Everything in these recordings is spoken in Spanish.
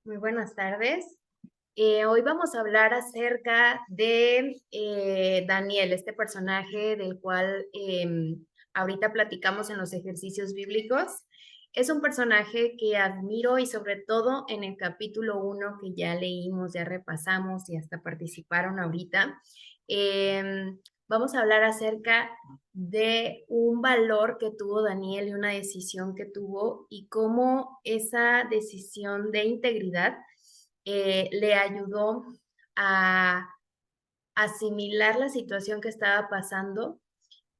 Muy buenas tardes. Hoy vamos a hablar acerca de Daniel, este personaje del cual ahorita platicamos en los ejercicios bíblicos. Es un personaje que admiro y sobre todo en el capítulo 1 que ya leímos, ya repasamos y hasta participaron ahorita. Vamos a hablar acerca de un valor que tuvo Daniel y una decisión que tuvo y cómo esa decisión de integridad le ayudó a asimilar la situación que estaba pasando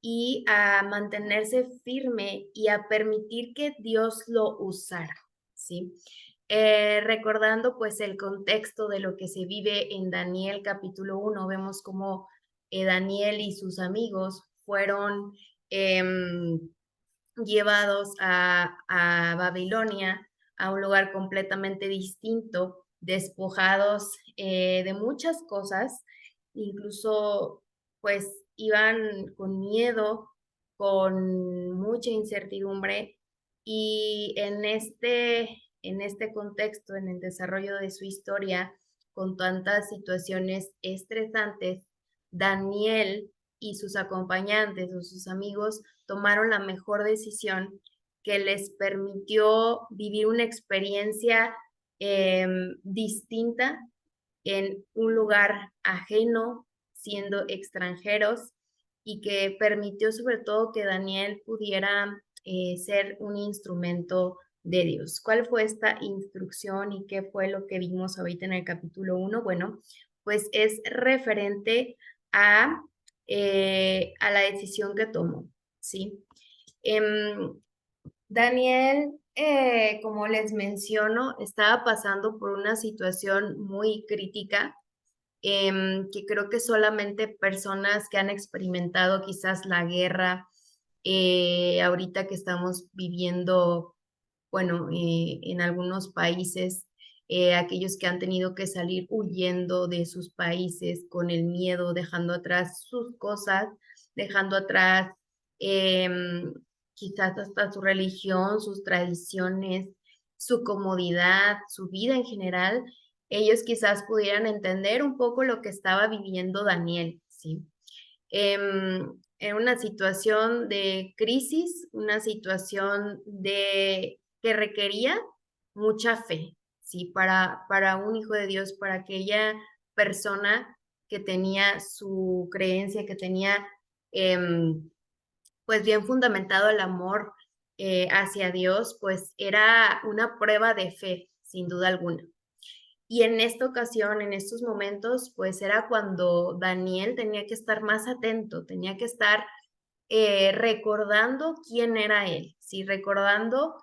y a mantenerse firme y a permitir que Dios lo usara, ¿sí? Recordando pues el contexto de lo que se vive en Daniel capítulo 1, vemos cómo Daniel y sus amigos fueron eh, llevados a Babilonia, a un lugar completamente distinto, despojados de muchas cosas, incluso pues iban con miedo, con mucha incertidumbre y en este contexto, en el desarrollo de su historia, con tantas situaciones estresantes, Daniel y sus acompañantes o sus amigos tomaron la mejor decisión que les permitió vivir una experiencia distinta en un lugar ajeno, siendo extranjeros, y que permitió sobre todo que Daniel pudiera ser un instrumento de Dios. ¿Cuál fue esta instrucción y qué fue lo que vimos ahorita en el capítulo 1? Bueno, pues es referente a, a la decisión que tomó, ¿sí? Em, Daniel, como les menciono, estaba pasando por una situación muy crítica, que creo que solamente personas que han experimentado quizás la guerra, ahorita que estamos viviendo, bueno, en algunos países, aquellos que han tenido que salir huyendo de sus países con el miedo, dejando atrás sus cosas, dejando atrás em, quizás hasta su religión, sus tradiciones, su comodidad, su vida en general, ellos quizás pudieran entender un poco lo que estaba viviendo Daniel, ¿sí? En una situación de crisis, una situación que requería mucha fe, ¿sí? Para un hijo de Dios, para aquella persona que tenía su creencia, que tenía pues bien fundamentado el amor hacia Dios, pues era una prueba de fe, sin duda alguna. Y en esta ocasión, en estos momentos, pues era cuando Daniel tenía que estar más atento, tenía que estar recordando quién era él, ¿sí? Recordando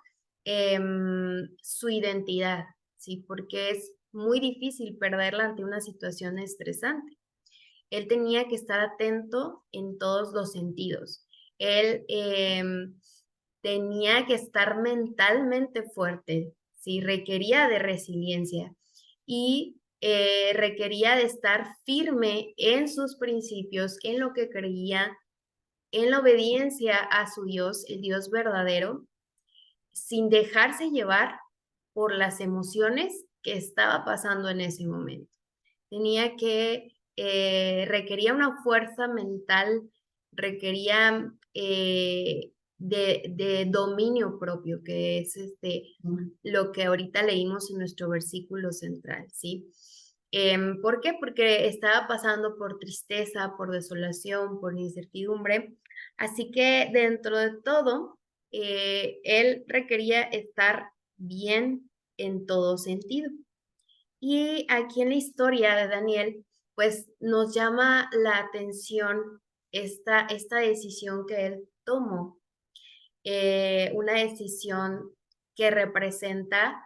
su identidad, ¿sí? Porque es muy difícil perderla ante una situación estresante. Él tenía que estar atento en todos los sentidos. Él tenía que estar mentalmente fuerte, ¿sí? Requería de resiliencia y requería de estar firme en sus principios, en lo que creía, en la obediencia a su Dios, el Dios verdadero, sin dejarse llevar por las emociones que estaba pasando en ese momento. Tenía que, requería una fuerza mental, requería de dominio propio, que es lo que ahorita leímos en nuestro versículo central, ¿sí? ¿Por qué? Porque estaba pasando por tristeza, por desolación, por incertidumbre. Así que dentro de todo, él requería estar bien en todo sentido. Y aquí en la historia de Daniel, pues nos llama la atención esta decisión que él tomó, una decisión que representa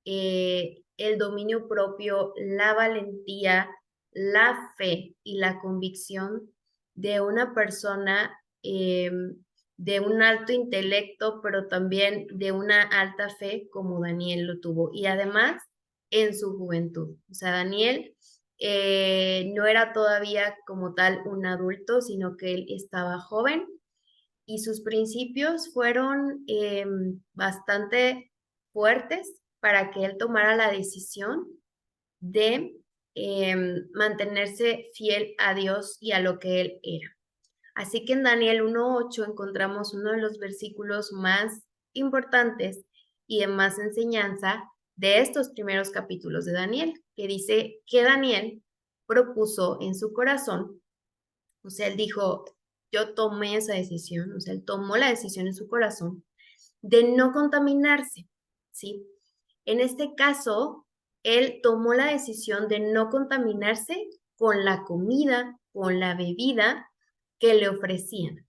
el dominio propio, la valentía, la fe y la convicción de una persona de un alto intelecto, pero también de una alta fe como Daniel lo tuvo. Y además en su juventud. O sea, Daniel no era todavía como tal un adulto, sino que él estaba joven y sus principios fueron bastante fuertes para que él tomara la decisión de mantenerse fiel a Dios y a lo que él era. Así que en Daniel 1:8 encontramos uno de los versículos más importantes y de más enseñanza de estos primeros capítulos de Daniel, que dice que Daniel propuso en su corazón, o sea, él dijo, yo tomé esa decisión, o sea, él tomó la decisión en su corazón de no contaminarse, ¿sí? En este caso, él tomó la decisión de no contaminarse con la comida, con la bebida que le ofrecían.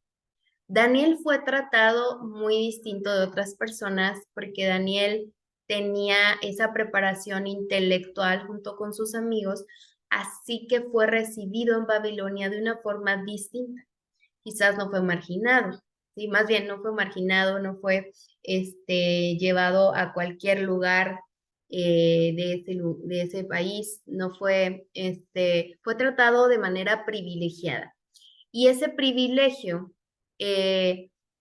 Daniel fue tratado muy distinto de otras personas porque Daniel tenía esa preparación intelectual junto con sus amigos, así que fue recibido en Babilonia de una forma distinta. Quizás no fue marginado, ¿sí? Más bien no fue marginado, no fue llevado a cualquier lugar de ese país, no fue, fue tratado de manera privilegiada. Y ese privilegio,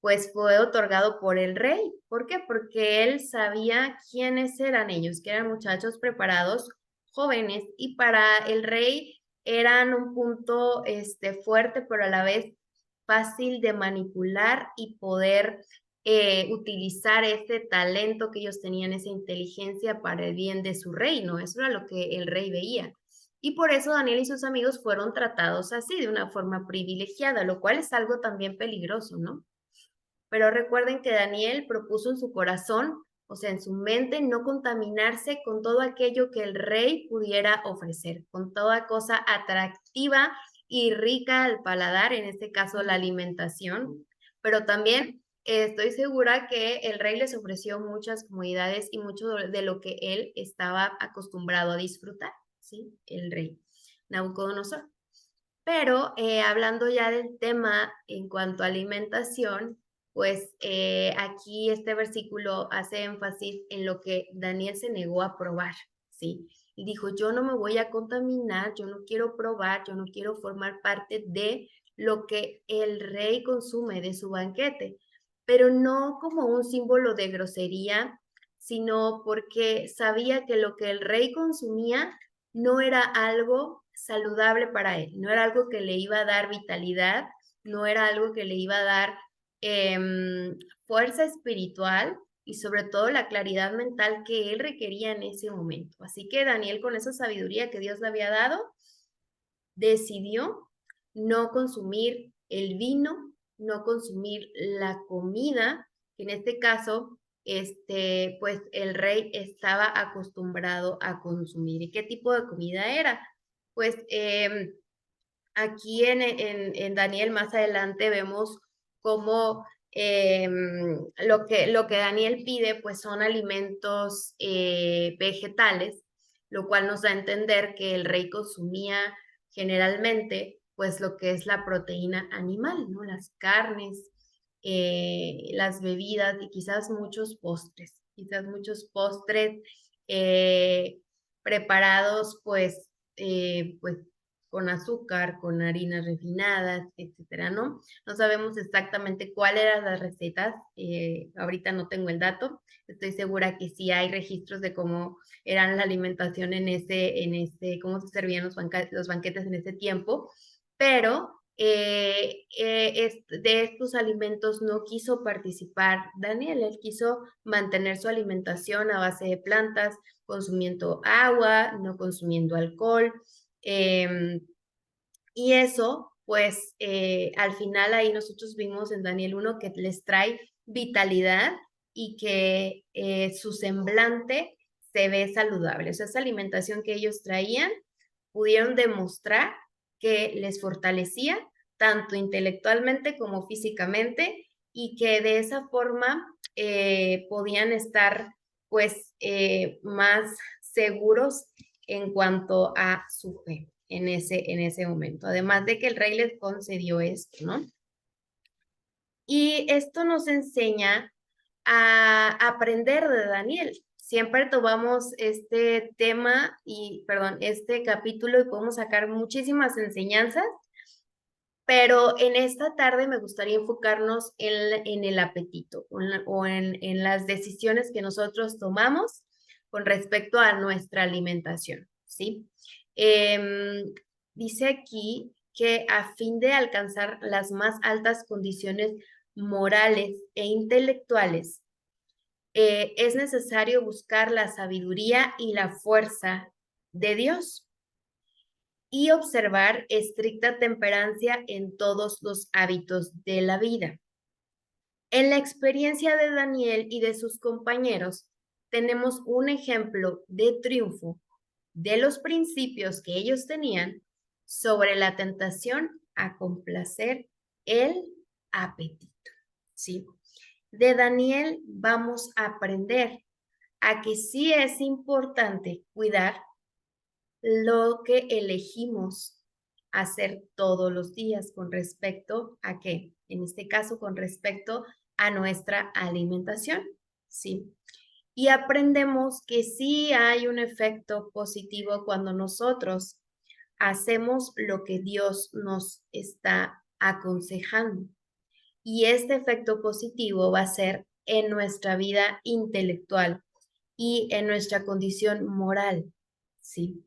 pues fue otorgado por el rey. ¿Por qué? Porque él sabía quiénes eran ellos, que eran muchachos preparados, jóvenes, y para el rey eran un punto fuerte, pero a la vez fácil de manipular y poder utilizar ese talento que ellos tenían, esa inteligencia para el bien de su reino. Eso era lo que el rey veía. Y por eso Daniel y sus amigos fueron tratados así, de una forma privilegiada, lo cual es algo también peligroso, ¿no? Pero recuerden que Daniel propuso en su corazón, o sea, en su mente, no contaminarse con todo aquello que el rey pudiera ofrecer, con toda cosa atractiva y rica al paladar, en este caso la alimentación, pero también estoy segura que el rey les ofreció muchas comodidades y mucho de lo que él estaba acostumbrado a disfrutar, ¿sí? El rey Nabucodonosor. Pero hablando ya del tema en cuanto a alimentación, pues aquí este versículo hace énfasis en lo que Daniel se negó a probar, ¿sí? Y dijo, yo no me voy a contaminar, yo no quiero probar, yo no quiero formar parte de lo que el rey consume de su banquete, pero no como un símbolo de grosería, sino porque sabía que lo que el rey consumía no era algo saludable para él, no era algo que le iba a dar vitalidad, no era algo que le iba a dar fuerza espiritual y sobre todo la claridad mental que él requería en ese momento. Así que Daniel, con esa sabiduría que Dios le había dado, decidió no consumir el vino, no consumir la comida, que en este caso, pues el rey estaba acostumbrado a consumir. ¿Y qué tipo de comida era? Pues aquí en Daniel más adelante vemos cómo lo que Daniel pide pues son alimentos vegetales, lo cual nos da a entender que el rey consumía generalmente pues lo que es la proteína animal, ¿no? Las carnes, las bebidas y quizás muchos postres preparados pues con azúcar, con harinas refinadas, etcétera, ¿no? No sabemos exactamente cuáles eran las recetas, ahorita no tengo el dato, estoy segura que sí hay registros de cómo eran la alimentación cómo se servían los banquetes en ese tiempo, pero de estos alimentos no quiso participar Daniel, él quiso mantener su alimentación a base de plantas, consumiendo agua, no consumiendo alcohol, y eso, pues al final ahí nosotros vimos en Daniel 1 que les trae vitalidad y que su semblante se ve saludable. O sea, esa alimentación que ellos traían pudieron demostrar que les fortalecía tanto intelectualmente como físicamente y que de esa forma podían estar pues más seguros en cuanto a su fe en ese momento. Además de que el rey les concedió esto, ¿no? Y esto nos enseña a aprender de Daniel. Siempre tomamos este tema este capítulo y podemos sacar muchísimas enseñanzas, pero en esta tarde me gustaría enfocarnos en el apetito o en las decisiones que nosotros tomamos con respecto a nuestra alimentación, ¿sí? Em, Dice aquí que a fin de alcanzar las más altas condiciones morales e intelectuales, es necesario buscar la sabiduría y la fuerza de Dios y observar estricta temperancia en todos los hábitos de la vida. En la experiencia de Daniel y de sus compañeros, tenemos un ejemplo de triunfo de los principios que ellos tenían sobre la tentación a complacer el apetito. ¿Sí? De Daniel vamos a aprender a que sí es importante cuidar lo que elegimos hacer todos los días con respecto a qué, en este caso con respecto a nuestra alimentación, ¿sí? Y aprendemos que sí hay un efecto positivo cuando nosotros hacemos lo que Dios nos está aconsejando. Y este efecto positivo va a ser en nuestra vida intelectual y en nuestra condición moral, ¿sí?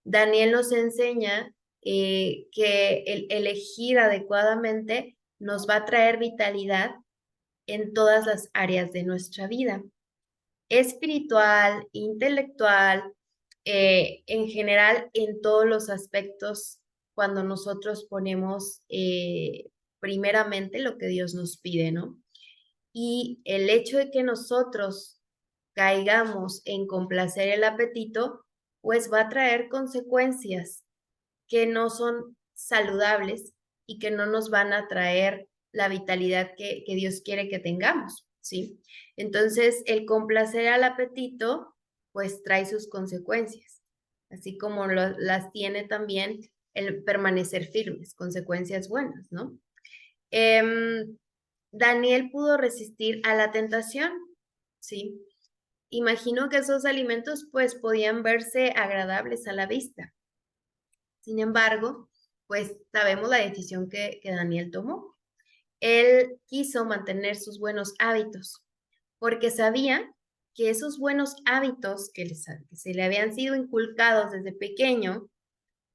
Daniel nos enseña que el elegir adecuadamente nos va a traer vitalidad en todas las áreas de nuestra vida, espiritual, intelectual, en general en todos los aspectos cuando nosotros ponemos primeramente lo que Dios nos pide, ¿no? Y el hecho de que nosotros caigamos en complacer el apetito, pues va a traer consecuencias que no son saludables y que no nos van a traer la vitalidad que Dios quiere que tengamos, ¿sí? Entonces, el complacer al apetito, pues trae sus consecuencias, así como las tiene también el permanecer firmes, consecuencias buenas, ¿no? Daniel pudo resistir a la tentación, ¿sí? Imagino que esos alimentos pues podían verse agradables a la vista. Sin embargo, pues sabemos la decisión que Daniel tomó. Él quiso mantener sus buenos hábitos porque sabía que esos buenos hábitos que se le habían sido inculcados desde pequeño,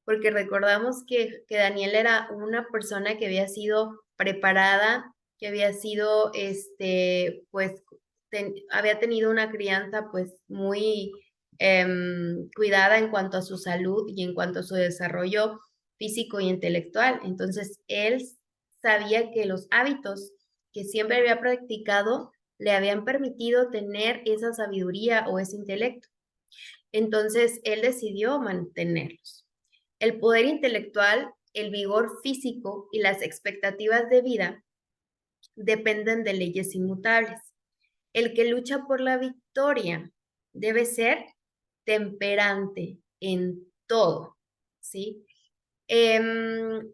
porque recordamos que Daniel era una persona que había sido preparada, que había sido, pues, había tenido una crianza, pues, muy cuidada en cuanto a su salud y en cuanto a su desarrollo físico y intelectual. Entonces, él sabía que los hábitos que siempre había practicado le habían permitido tener esa sabiduría o ese intelecto. Entonces, él decidió mantenerlos. El poder intelectual, el vigor físico y las expectativas de vida dependen de leyes inmutables. El que lucha por la victoria debe ser temperante en todo, ¿sí?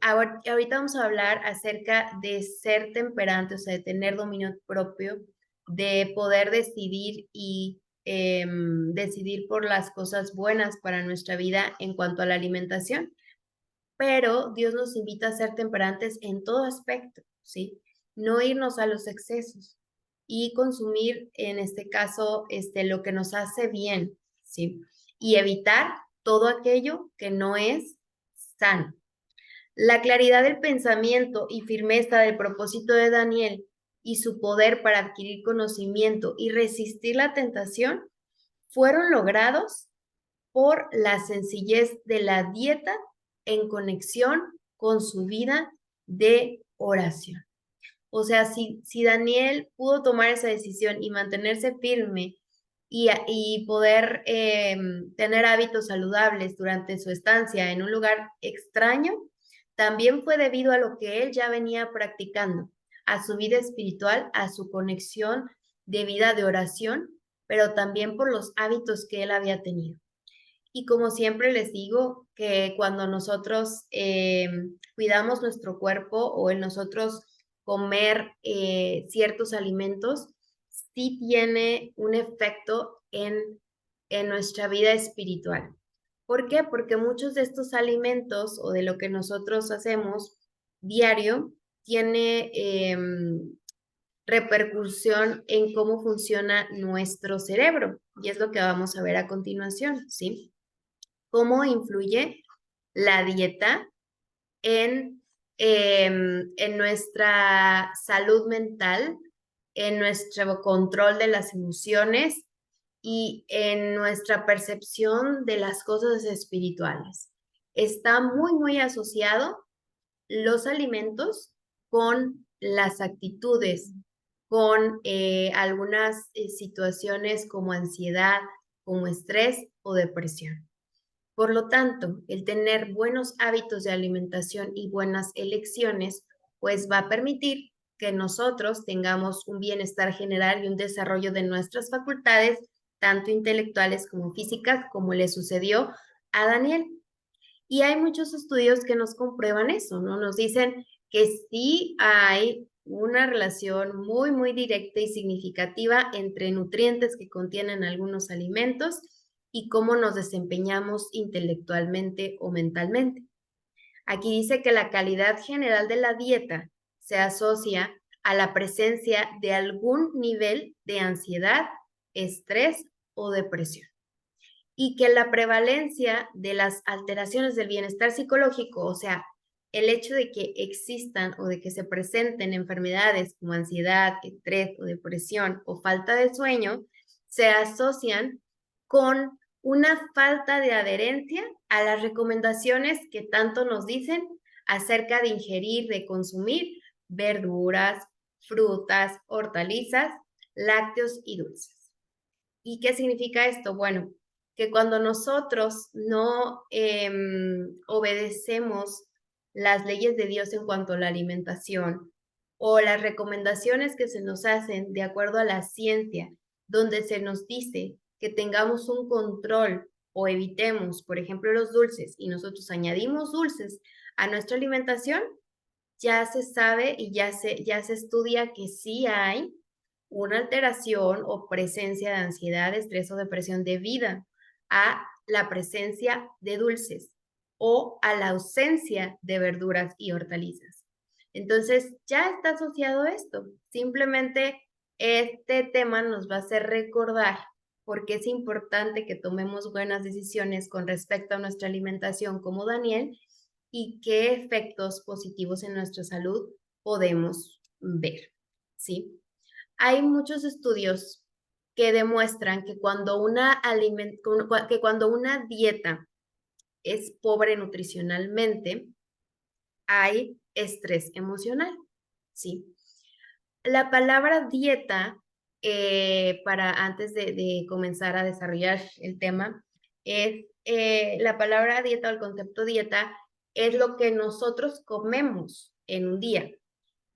Ahorita vamos a hablar acerca de ser temperante, o sea, de tener dominio propio, de poder decidir y decidir por las cosas buenas para nuestra vida en cuanto a la alimentación. Pero Dios nos invita a ser temperantes en todo aspecto, ¿sí? No irnos a los excesos y consumir, en este caso, lo que nos hace bien, ¿sí? Y evitar todo aquello que no es sano. La claridad del pensamiento y firmeza del propósito de Daniel y su poder para adquirir conocimiento y resistir la tentación fueron logrados por la sencillez de la dieta en conexión con su vida de oración. O sea, si Daniel pudo tomar esa decisión y mantenerse firme y poder tener hábitos saludables durante su estancia en un lugar extraño, también fue debido a lo que él ya venía practicando, a su vida espiritual, a su conexión de vida de oración, pero también por los hábitos que él había tenido. Y como siempre les digo, que cuando nosotros cuidamos nuestro cuerpo o en nosotros comer ciertos alimentos, sí tiene un efecto en nuestra vida espiritual. ¿Por qué? Porque muchos de estos alimentos o de lo que nosotros hacemos diario tiene repercusión en cómo funciona nuestro cerebro. Y es lo que vamos a ver a continuación, ¿sí? Cómo influye la dieta en nuestra salud mental, en nuestro control de las emociones y en nuestra percepción de las cosas espirituales. Está muy, muy asociado los alimentos con las actitudes, con algunas situaciones como ansiedad, como estrés o depresión. Por lo tanto, el tener buenos hábitos de alimentación y buenas elecciones, pues va a permitir que nosotros tengamos un bienestar general y un desarrollo de nuestras facultades, tanto intelectuales como físicas, como le sucedió a Daniel. Y hay muchos estudios que nos comprueban eso, ¿no? Nos dicen que sí hay una relación muy, muy directa y significativa entre nutrientes que contienen algunos alimentos y cómo nos desempeñamos intelectualmente o mentalmente. Aquí dice que la calidad general de la dieta se asocia a la presencia de algún nivel de ansiedad, estrés o depresión y que la prevalencia de las alteraciones del bienestar psicológico, o sea, el hecho de que existan o de que se presenten enfermedades como ansiedad, estrés o depresión o falta de sueño, se asocian con una falta de adherencia a las recomendaciones que tanto nos dicen acerca de ingerir, de consumir verduras, frutas, hortalizas, lácteos y dulces. ¿Y qué significa esto? Bueno, que cuando nosotros no obedecemos las leyes de Dios en cuanto a la alimentación o las recomendaciones que se nos hacen de acuerdo a la ciencia, donde se nos dice que tengamos un control o evitemos, por ejemplo, los dulces y nosotros añadimos dulces a nuestra alimentación, ya se sabe y ya se estudia que sí hay una alteración o presencia de ansiedad, estrés o depresión debida a la presencia de dulces o a la ausencia de verduras y hortalizas. Entonces, ya está asociado esto. Simplemente este tema nos va a hacer recordar por qué es importante que tomemos buenas decisiones con respecto a nuestra alimentación como Daniel y qué efectos positivos en nuestra salud podemos ver, ¿sí? Hay muchos estudios que demuestran que que cuando una dieta es pobre nutricionalmente, hay estrés emocional, ¿sí? La palabra dieta, para antes de comenzar a desarrollar el tema, es la palabra dieta o el concepto dieta es lo que nosotros comemos en un día.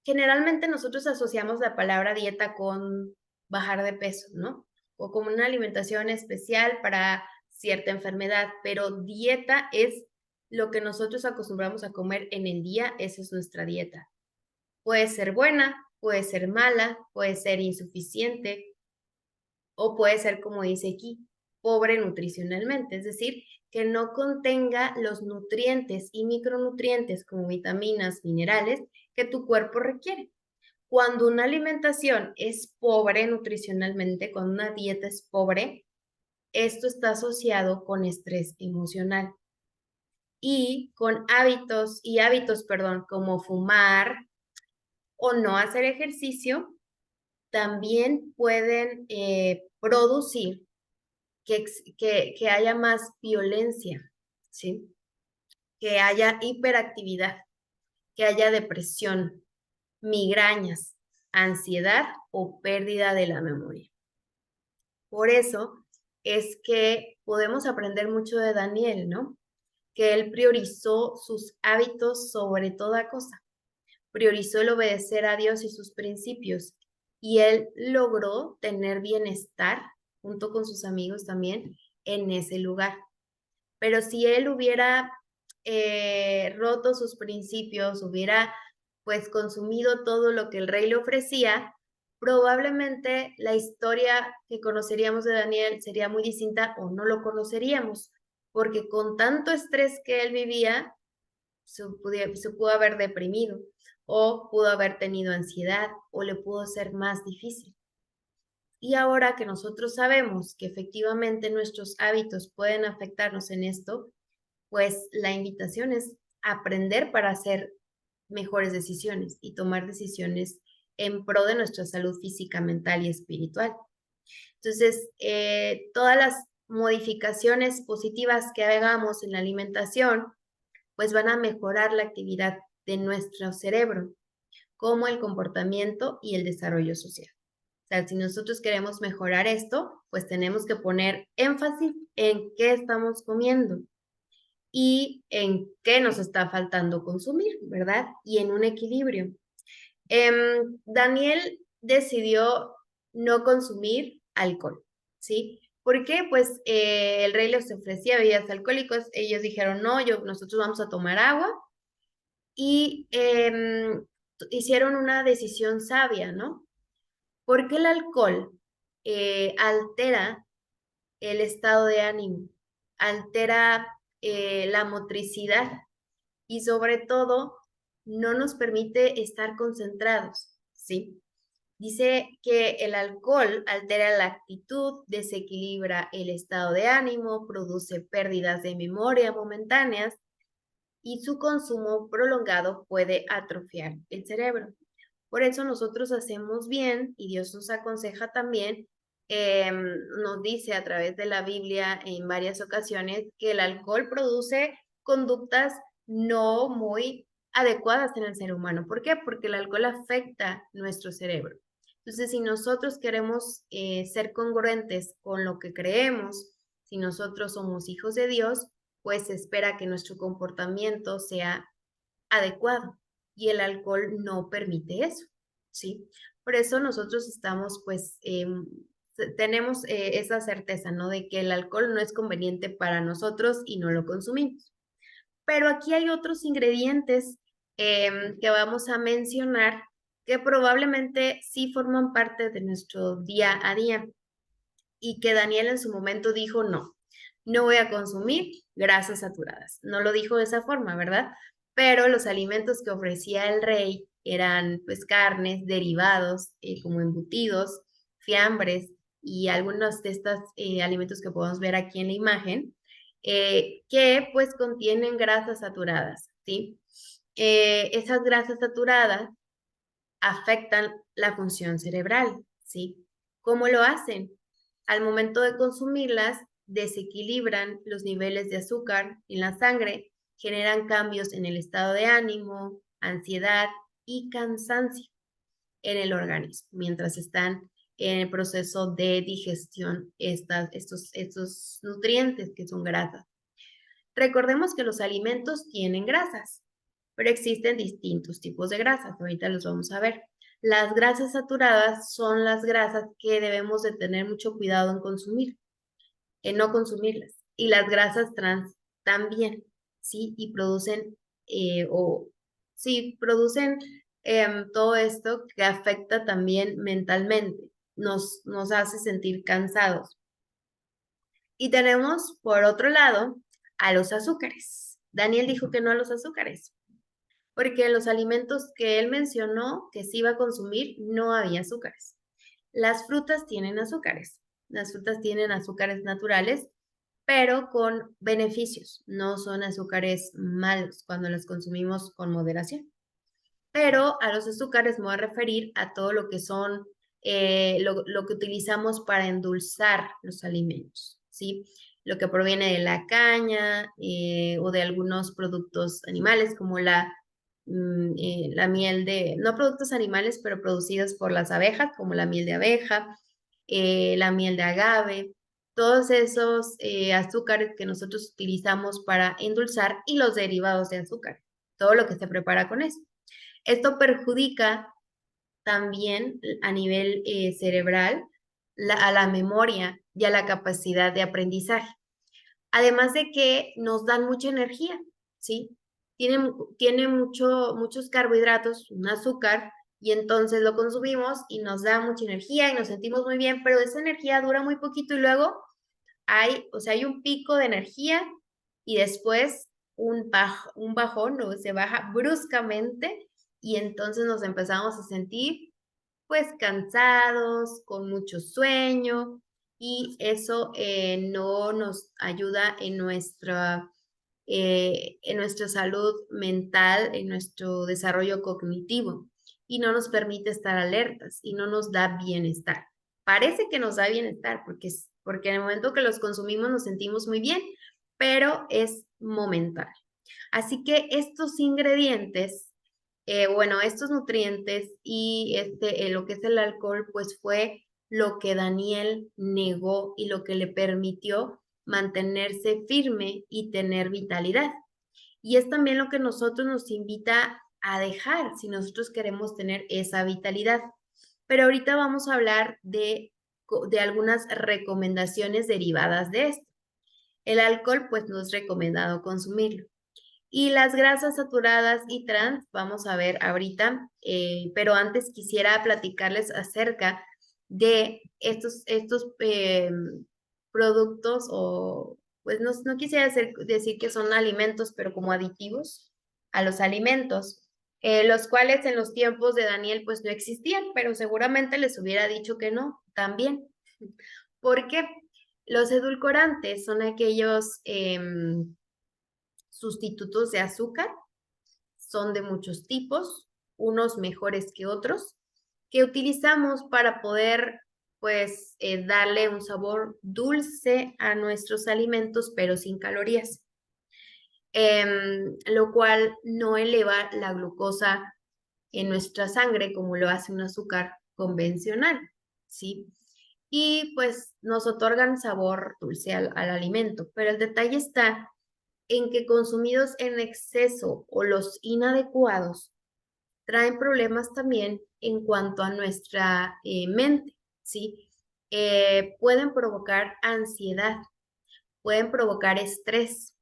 Generalmente nosotros asociamos la palabra dieta con bajar de peso, ¿no? O como una alimentación especial para cierta enfermedad, pero dieta es lo que nosotros acostumbramos a comer en el día, esa es nuestra dieta. Puede ser buena, puede ser mala, puede ser insuficiente o puede ser, como dice aquí, pobre nutricionalmente, es decir, que no contenga los nutrientes y micronutrientes como vitaminas, minerales que tu cuerpo requiere. Cuando una alimentación es pobre nutricionalmente, cuando una dieta es pobre, esto está asociado con estrés emocional y con hábitos, como fumar o no hacer ejercicio, también pueden producir que haya más violencia, ¿sí? Que haya hiperactividad, que haya depresión, migrañas, ansiedad o pérdida de la memoria. Por eso es que podemos aprender mucho de Daniel, ¿no? Que él priorizó sus hábitos sobre toda cosa, priorizó el obedecer a Dios y sus principios, y él logró tener bienestar junto con sus amigos también en ese lugar. Pero si él hubiera roto sus principios, hubiera pues consumido todo lo que el rey le ofrecía, probablemente la historia que conoceríamos de Daniel sería muy distinta o no lo conoceríamos, porque con tanto estrés que él vivía, se pudo haber deprimido. o pudo haber tenido ansiedad o le pudo ser más difícil. Y ahora que nosotros sabemos que efectivamente nuestros hábitos pueden afectarnos en esto, pues la invitación es aprender para hacer mejores decisiones y tomar decisiones en pro de nuestra salud física, mental y espiritual. Entonces, todas las modificaciones positivas que hagamos en la alimentación, pues van a mejorar la actividad de nuestro cerebro, como el comportamiento y el desarrollo social. O sea, si nosotros queremos mejorar esto, pues tenemos que poner énfasis en qué estamos comiendo y en qué nos está faltando consumir, ¿verdad? Y en un equilibrio. Daniel decidió no consumir alcohol, ¿sí? ¿Por qué? Pues el rey les ofrecía bebidas alcohólicas, ellos dijeron, no, nosotros vamos a tomar agua y hicieron una decisión sabia, ¿no? Porque el alcohol altera el estado de ánimo, altera la motricidad y sobre todo no nos permite estar concentrados, ¿sí? Dice que el alcohol altera la actitud, desequilibra el estado de ánimo, produce pérdidas de memoria momentáneas y su consumo prolongado puede atrofiar el cerebro. Por eso nosotros hacemos bien y Dios nos aconseja también, nos dice a través de la Biblia en varias ocasiones que el alcohol produce conductas no muy adecuadas en el ser humano. ¿Por qué? Porque el alcohol afecta nuestro cerebro. Entonces, si nosotros queremos ser congruentes con lo que creemos, si nosotros somos hijos de Dios, pues se espera que nuestro comportamiento sea adecuado y el alcohol no permite eso, ¿sí? Por eso nosotros estamos, pues, tenemos esa certeza, ¿no? De que el alcohol no es conveniente para nosotros y no lo consumimos. Pero aquí hay otros ingredientes que vamos a mencionar que probablemente sí forman parte de nuestro día a día y que Daniel en su momento dijo, no, no voy a consumir grasas saturadas. No lo dijo de esa forma, ¿verdad? Pero los alimentos que ofrecía el rey eran pues carnes, derivados, como embutidos, fiambres y algunos de estos alimentos que podemos ver aquí en la imagen, que pues contienen grasas saturadas, ¿sí? Esas grasas saturadas afectan la función cerebral, ¿sí? ¿Cómo lo hacen? Al momento de consumirlas, desequilibran los niveles de azúcar en la sangre, generan cambios en el estado de ánimo, ansiedad y cansancio en el organismo, mientras están en el proceso de digestión estos nutrientes que son grasas. Recordemos que los alimentos tienen grasas, pero existen distintos tipos de grasas. Ahorita los vamos a ver. Las grasas saturadas son las grasas que debemos de tener mucho cuidado en consumir, en no consumirlas. Y las grasas trans también, ¿sí? Y producen, sí, producen todo esto que afecta también mentalmente, nos hace sentir cansados. Y tenemos, por otro lado, a los azúcares. Daniel dijo que no a los azúcares, porque en los alimentos que él mencionó que se iba a consumir no había azúcares. Las frutas tienen azúcares. Las frutas tienen azúcares naturales, pero con beneficios. No son azúcares malos cuando los consumimos con moderación. Pero a los azúcares me voy a referir a todo lo que son, lo que utilizamos para endulzar los alimentos, ¿sí? Lo que proviene de la caña o de algunos productos animales como la miel de, no productos animales, pero producidos por las abejas, como la miel de abeja, la miel de agave, todos esos azúcares que nosotros utilizamos para endulzar y los derivados de azúcar, todo lo que se prepara con eso. Esto perjudica también a nivel cerebral a la memoria y a la capacidad de aprendizaje. Además de que nos dan mucha energía, ¿sí? Tiene muchos carbohidratos, un azúcar, y entonces lo consumimos y nos da mucha energía y nos sentimos muy bien, pero esa energía dura muy poquito y luego hay un pico de energía y después un bajón, ¿no? Se baja bruscamente y entonces nos empezamos a sentir pues cansados, con mucho sueño, y eso no nos ayuda en nuestra salud mental, en nuestro desarrollo cognitivo, y no nos permite estar alertas y no nos da bienestar. Parece que nos da bienestar porque en el momento que los consumimos nos sentimos muy bien, pero es momentáneo. Así que estos ingredientes, bueno, estos nutrientes y lo que es el alcohol, pues fue lo que Daniel negó y lo que le permitió mantenerse firme y tener vitalidad. Y es también lo que nosotros nos invita a dejar si nosotros queremos tener esa vitalidad. Pero ahorita vamos a hablar de algunas recomendaciones derivadas de esto. El alcohol, pues no es recomendado consumirlo. Y las grasas saturadas y trans, vamos a ver ahorita, pero antes quisiera platicarles acerca de estos productos o, pues no quisiera decir que son alimentos, pero como aditivos a los alimentos, los cuales en los tiempos de Daniel pues no existían, pero seguramente les hubiera dicho que no, también. ¿Por qué? Los edulcorantes son aquellos sustitutos de azúcar, son de muchos tipos, unos mejores que otros, que utilizamos para poder pues darle un sabor dulce a nuestros alimentos, pero sin calorías, lo cual no eleva la glucosa en nuestra sangre como lo hace un azúcar convencional, ¿sí? Y pues nos otorgan sabor dulce al alimento, pero el detalle está en que consumidos en exceso o los inadecuados traen problemas también en cuanto a nuestra mente, ¿sí? Pueden provocar ansiedad, pueden provocar estrés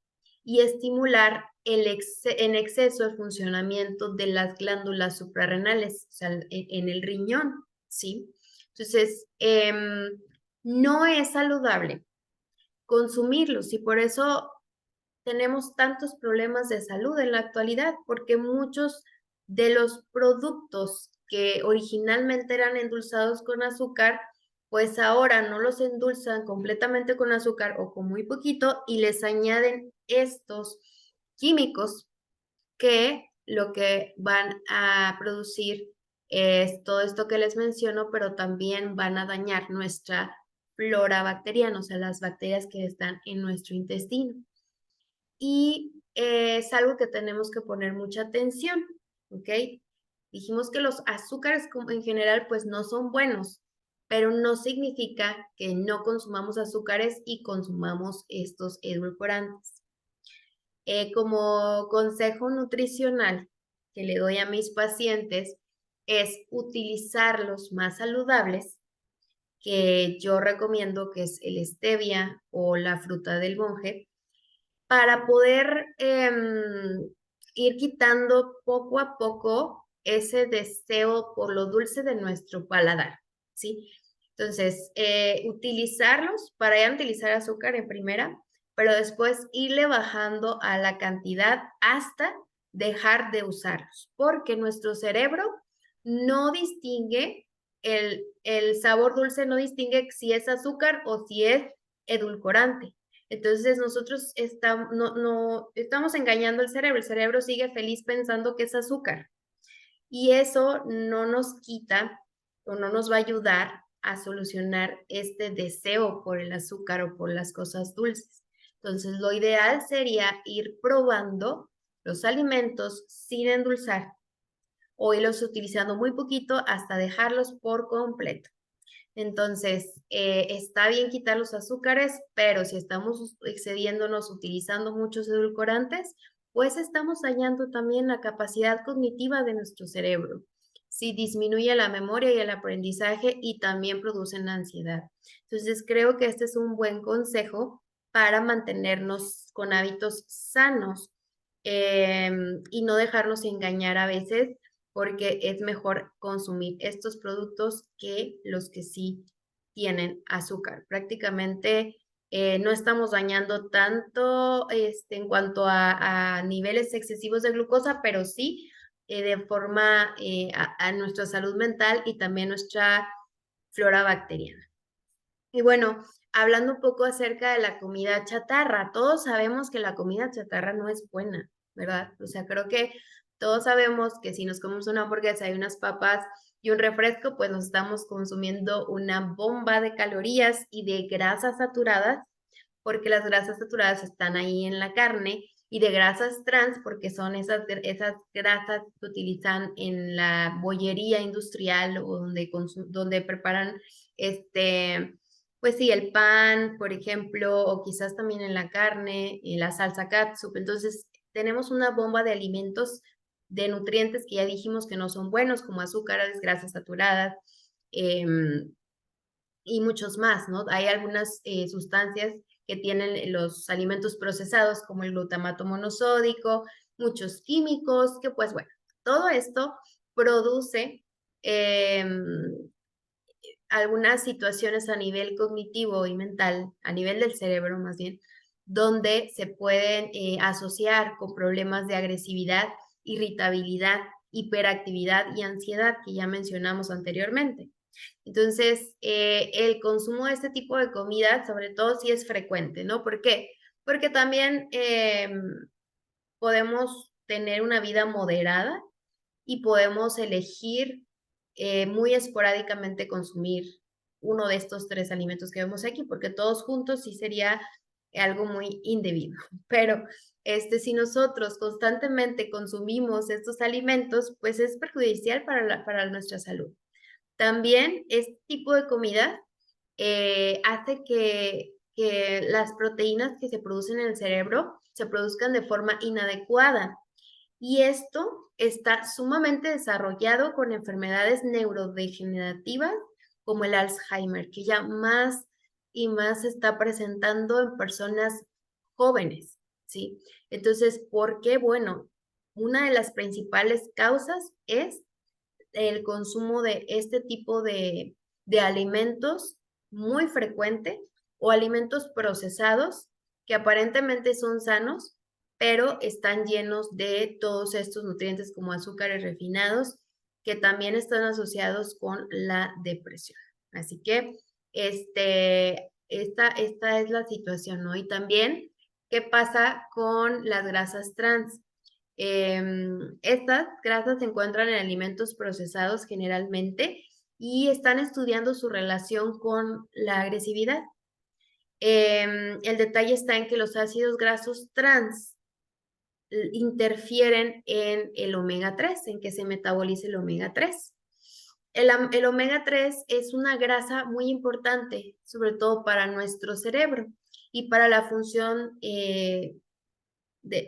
y estimular en exceso el funcionamiento de las glándulas suprarrenales, o sea, en el riñón, ¿sí? Entonces, no es saludable consumirlos y por eso tenemos tantos problemas de salud en la actualidad, porque muchos de los productos que originalmente eran endulzados con azúcar, pues ahora no los endulzan completamente con azúcar o con muy poquito y les añaden estos químicos que lo que van a producir es todo esto que les menciono, pero también van a dañar nuestra flora bacteriana, o sea, las bacterias que están en nuestro intestino y es algo que tenemos que poner mucha atención, ¿ok? Dijimos que los azúcares en general pues no son buenos, pero no significa que no consumamos azúcares y consumamos estos edulcorantes. Como consejo nutricional que le doy a mis pacientes es utilizar los más saludables que yo recomiendo, que es el stevia o la fruta del monje, para poder ir quitando poco a poco ese deseo por lo dulce de nuestro paladar, ¿sí? Entonces, utilizarlos para ya utilizar azúcar en primera, pero después irle bajando a la cantidad hasta dejar de usarlos, porque nuestro cerebro no distingue el sabor dulce, no distingue si es azúcar o si es edulcorante. Entonces nosotros estamos engañando el cerebro sigue feliz pensando que es azúcar y eso no nos quita o no nos va a ayudar a solucionar este deseo por el azúcar o por las cosas dulces. Entonces lo ideal sería ir probando los alimentos sin endulzar o irlos utilizando muy poquito hasta dejarlos por completo. Entonces, está bien quitar los azúcares, pero si estamos excediéndonos utilizando muchos edulcorantes, pues estamos dañando también la capacidad cognitiva de nuestro cerebro. Sí, disminuye la memoria y el aprendizaje y también producen ansiedad. Entonces, creo que este es un buen consejo para mantenernos con hábitos sanos y no dejarnos engañar a veces porque es mejor consumir estos productos que los que sí tienen azúcar. Prácticamente no estamos dañando tanto en cuanto a niveles excesivos de glucosa, pero sí de forma a nuestra salud mental y también nuestra flora bacteriana. Y bueno, hablando un poco acerca de la comida chatarra, todos sabemos que la comida chatarra no es buena, ¿verdad? O sea, creo que todos sabemos que si nos comemos una hamburguesa y unas papas y un refresco, pues nos estamos consumiendo una bomba de calorías y de grasas saturadas, porque las grasas saturadas están ahí en la carne, y de grasas trans, porque son esas grasas que utilizan en la bollería industrial o donde preparan pues sí, el pan, por ejemplo, o quizás también en la carne, en la salsa catsup. Entonces, tenemos una bomba de alimentos, de nutrientes que ya dijimos que no son buenos, como azúcares, grasas saturadas, y muchos más, ¿no? Hay algunas sustancias que tienen los alimentos procesados, como el glutamato monosódico, muchos químicos, que pues bueno, todo esto produce algunas situaciones a nivel cognitivo y mental, a nivel del cerebro más bien, donde se pueden asociar con problemas de agresividad, irritabilidad, hiperactividad y ansiedad que ya mencionamos anteriormente. Entonces, el consumo de este tipo de comida, sobre todo si es frecuente, ¿no? ¿Por qué? Porque también podemos tener una vida moderada y podemos elegir muy esporádicamente consumir uno de estos tres alimentos que vemos aquí, porque todos juntos sí sería algo muy indebido. Pero si nosotros constantemente consumimos estos alimentos, pues es perjudicial para nuestra salud. También este tipo de comida hace que las proteínas que se producen en el cerebro se produzcan de forma inadecuada. Y esto está sumamente desarrollado con enfermedades neurodegenerativas como el Alzheimer, que ya más y más se está presentando en personas jóvenes, ¿sí? Entonces, ¿por qué? Bueno, una de las principales causas es el consumo de este tipo de alimentos muy frecuente, o alimentos procesados que aparentemente son sanos, pero están llenos de todos estos nutrientes como azúcares refinados, que también están asociados con la depresión. Así que esta es la situación, ¿no? Y también, ¿qué pasa con las grasas trans? Estas grasas se encuentran en alimentos procesados generalmente y están estudiando su relación con la agresividad. El detalle está en que los ácidos grasos trans interfieren en el omega 3, en que se metabolice el omega 3. El omega 3 es una grasa muy importante, sobre todo para nuestro cerebro y para la función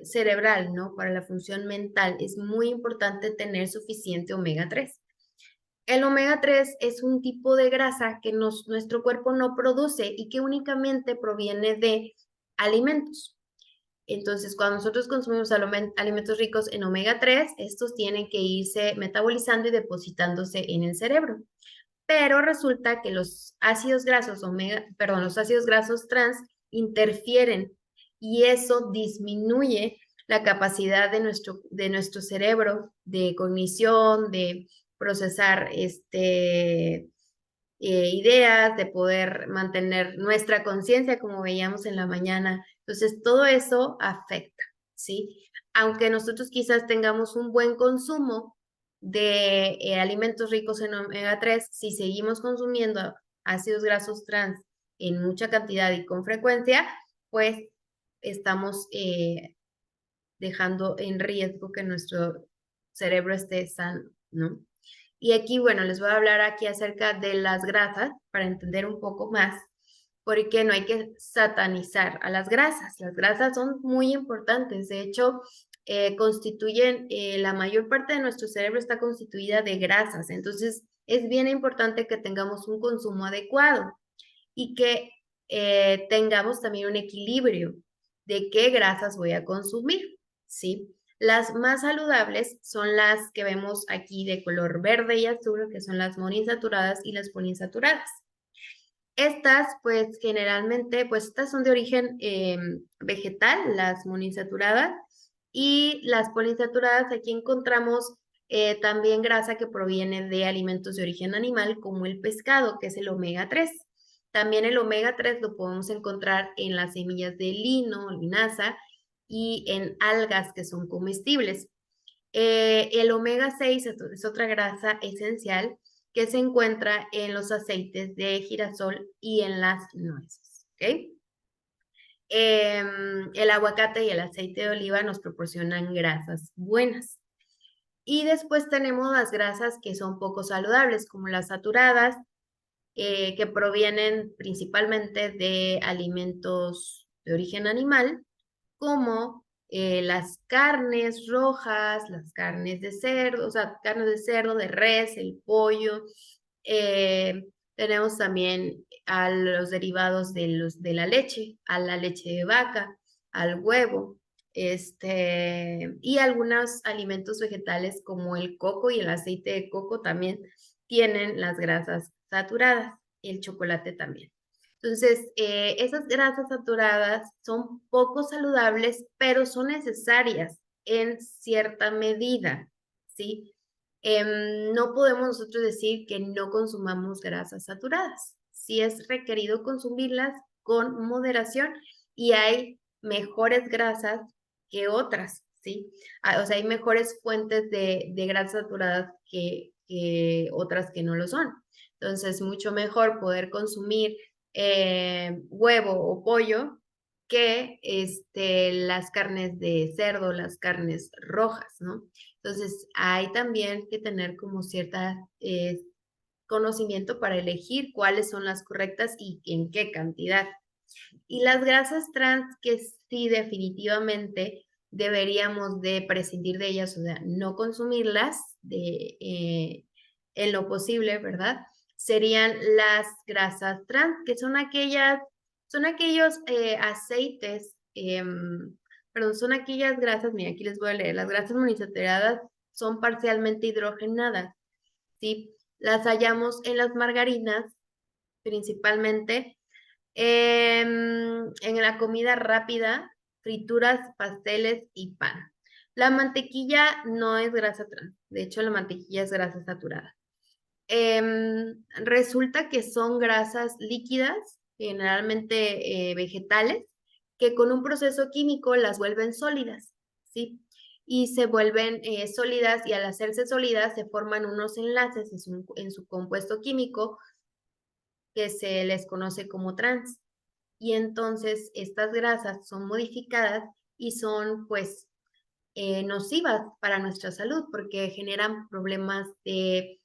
cerebral, ¿no? Para la función mental es muy importante tener suficiente omega 3. El omega 3 es un tipo de grasa que nuestro cuerpo no produce y que únicamente proviene de alimentos. Entonces, cuando nosotros consumimos alimentos ricos en omega 3, estos tienen que irse metabolizando y depositándose en el cerebro. Pero resulta que los ácidos grasos los ácidos grasos trans interfieren, y eso disminuye la capacidad de nuestro cerebro de cognición, de procesar ideas, de poder mantener nuestra conciencia, como veíamos en la mañana. Entonces, todo eso afecta, ¿sí? Aunque nosotros quizás tengamos un buen consumo de alimentos ricos en omega 3, si seguimos consumiendo ácidos grasos trans en mucha cantidad y con frecuencia, pues estamos dejando en riesgo que nuestro cerebro esté sano, ¿no? Y aquí, bueno, les voy a hablar aquí acerca de las grasas para entender un poco más, porque no hay que satanizar a las grasas. Las grasas son muy importantes. De hecho, constituyen, la mayor parte de nuestro cerebro está constituida de grasas. Entonces, es bien importante que tengamos un consumo adecuado y que tengamos también un equilibrio de qué grasas voy a consumir, ¿sí? Las más saludables son las que vemos aquí de color verde y azul, que son las monoinsaturadas y las poliinsaturadas. Estas, pues generalmente, pues estas son de origen vegetal, las monoinsaturadas, y las poliinsaturadas aquí encontramos también grasa que proviene de alimentos de origen animal, como el pescado, que es el omega 3. También el omega 3 lo podemos encontrar en las semillas de lino, linaza y en algas que son comestibles. El omega 6 es otra grasa esencial que se encuentra en los aceites de girasol y en las nueces. ¿Ok? El aguacate y el aceite de oliva nos proporcionan grasas buenas. Y después tenemos las grasas que son poco saludables, como las saturadas, que provienen principalmente de alimentos de origen animal, como las carnes rojas, las carnes de cerdo, o sea, carnes de cerdo, de res, el pollo. eh, Tenemos también a los derivados de la leche, a la leche de vaca, al huevo, y algunos alimentos vegetales como el coco y el aceite de coco también tienen las grasas saturadas, y el chocolate también. Entonces, esas grasas saturadas son poco saludables, pero son necesarias en cierta medida, ¿sí? No podemos nosotros decir que no consumamos grasas saturadas. Sí es requerido consumirlas con moderación y hay mejores grasas que otras, ¿sí? O sea, hay mejores fuentes de grasas saturadas que otras que no lo son. Entonces, mucho mejor poder consumir huevo o pollo que las carnes de cerdo, las carnes rojas, ¿no? Entonces, hay también que tener como cierta conocimiento para elegir cuáles son las correctas y en qué cantidad. Y las grasas trans, que sí definitivamente deberíamos de prescindir de ellas, o sea, no consumirlas en lo posible, ¿verdad? Serían las grasas trans, que son aquellos aceites, perdón, son aquellas grasas, mira, aquí les voy a leer, las grasas monoinsaturadas son parcialmente hidrogenadas, ¿sí? Las hallamos en las margarinas, principalmente, en la comida rápida, frituras, pasteles y pan. La mantequilla no es grasa trans, de hecho la mantequilla es grasa saturada. Resulta que son grasas líquidas, generalmente vegetales, que con un proceso químico las vuelven sólidas, ¿sí? Y se vuelven sólidas y al hacerse sólidas se forman unos enlaces en su compuesto químico que se les conoce como trans. Y entonces estas grasas son modificadas y son pues nocivas para nuestra salud porque generan problemas de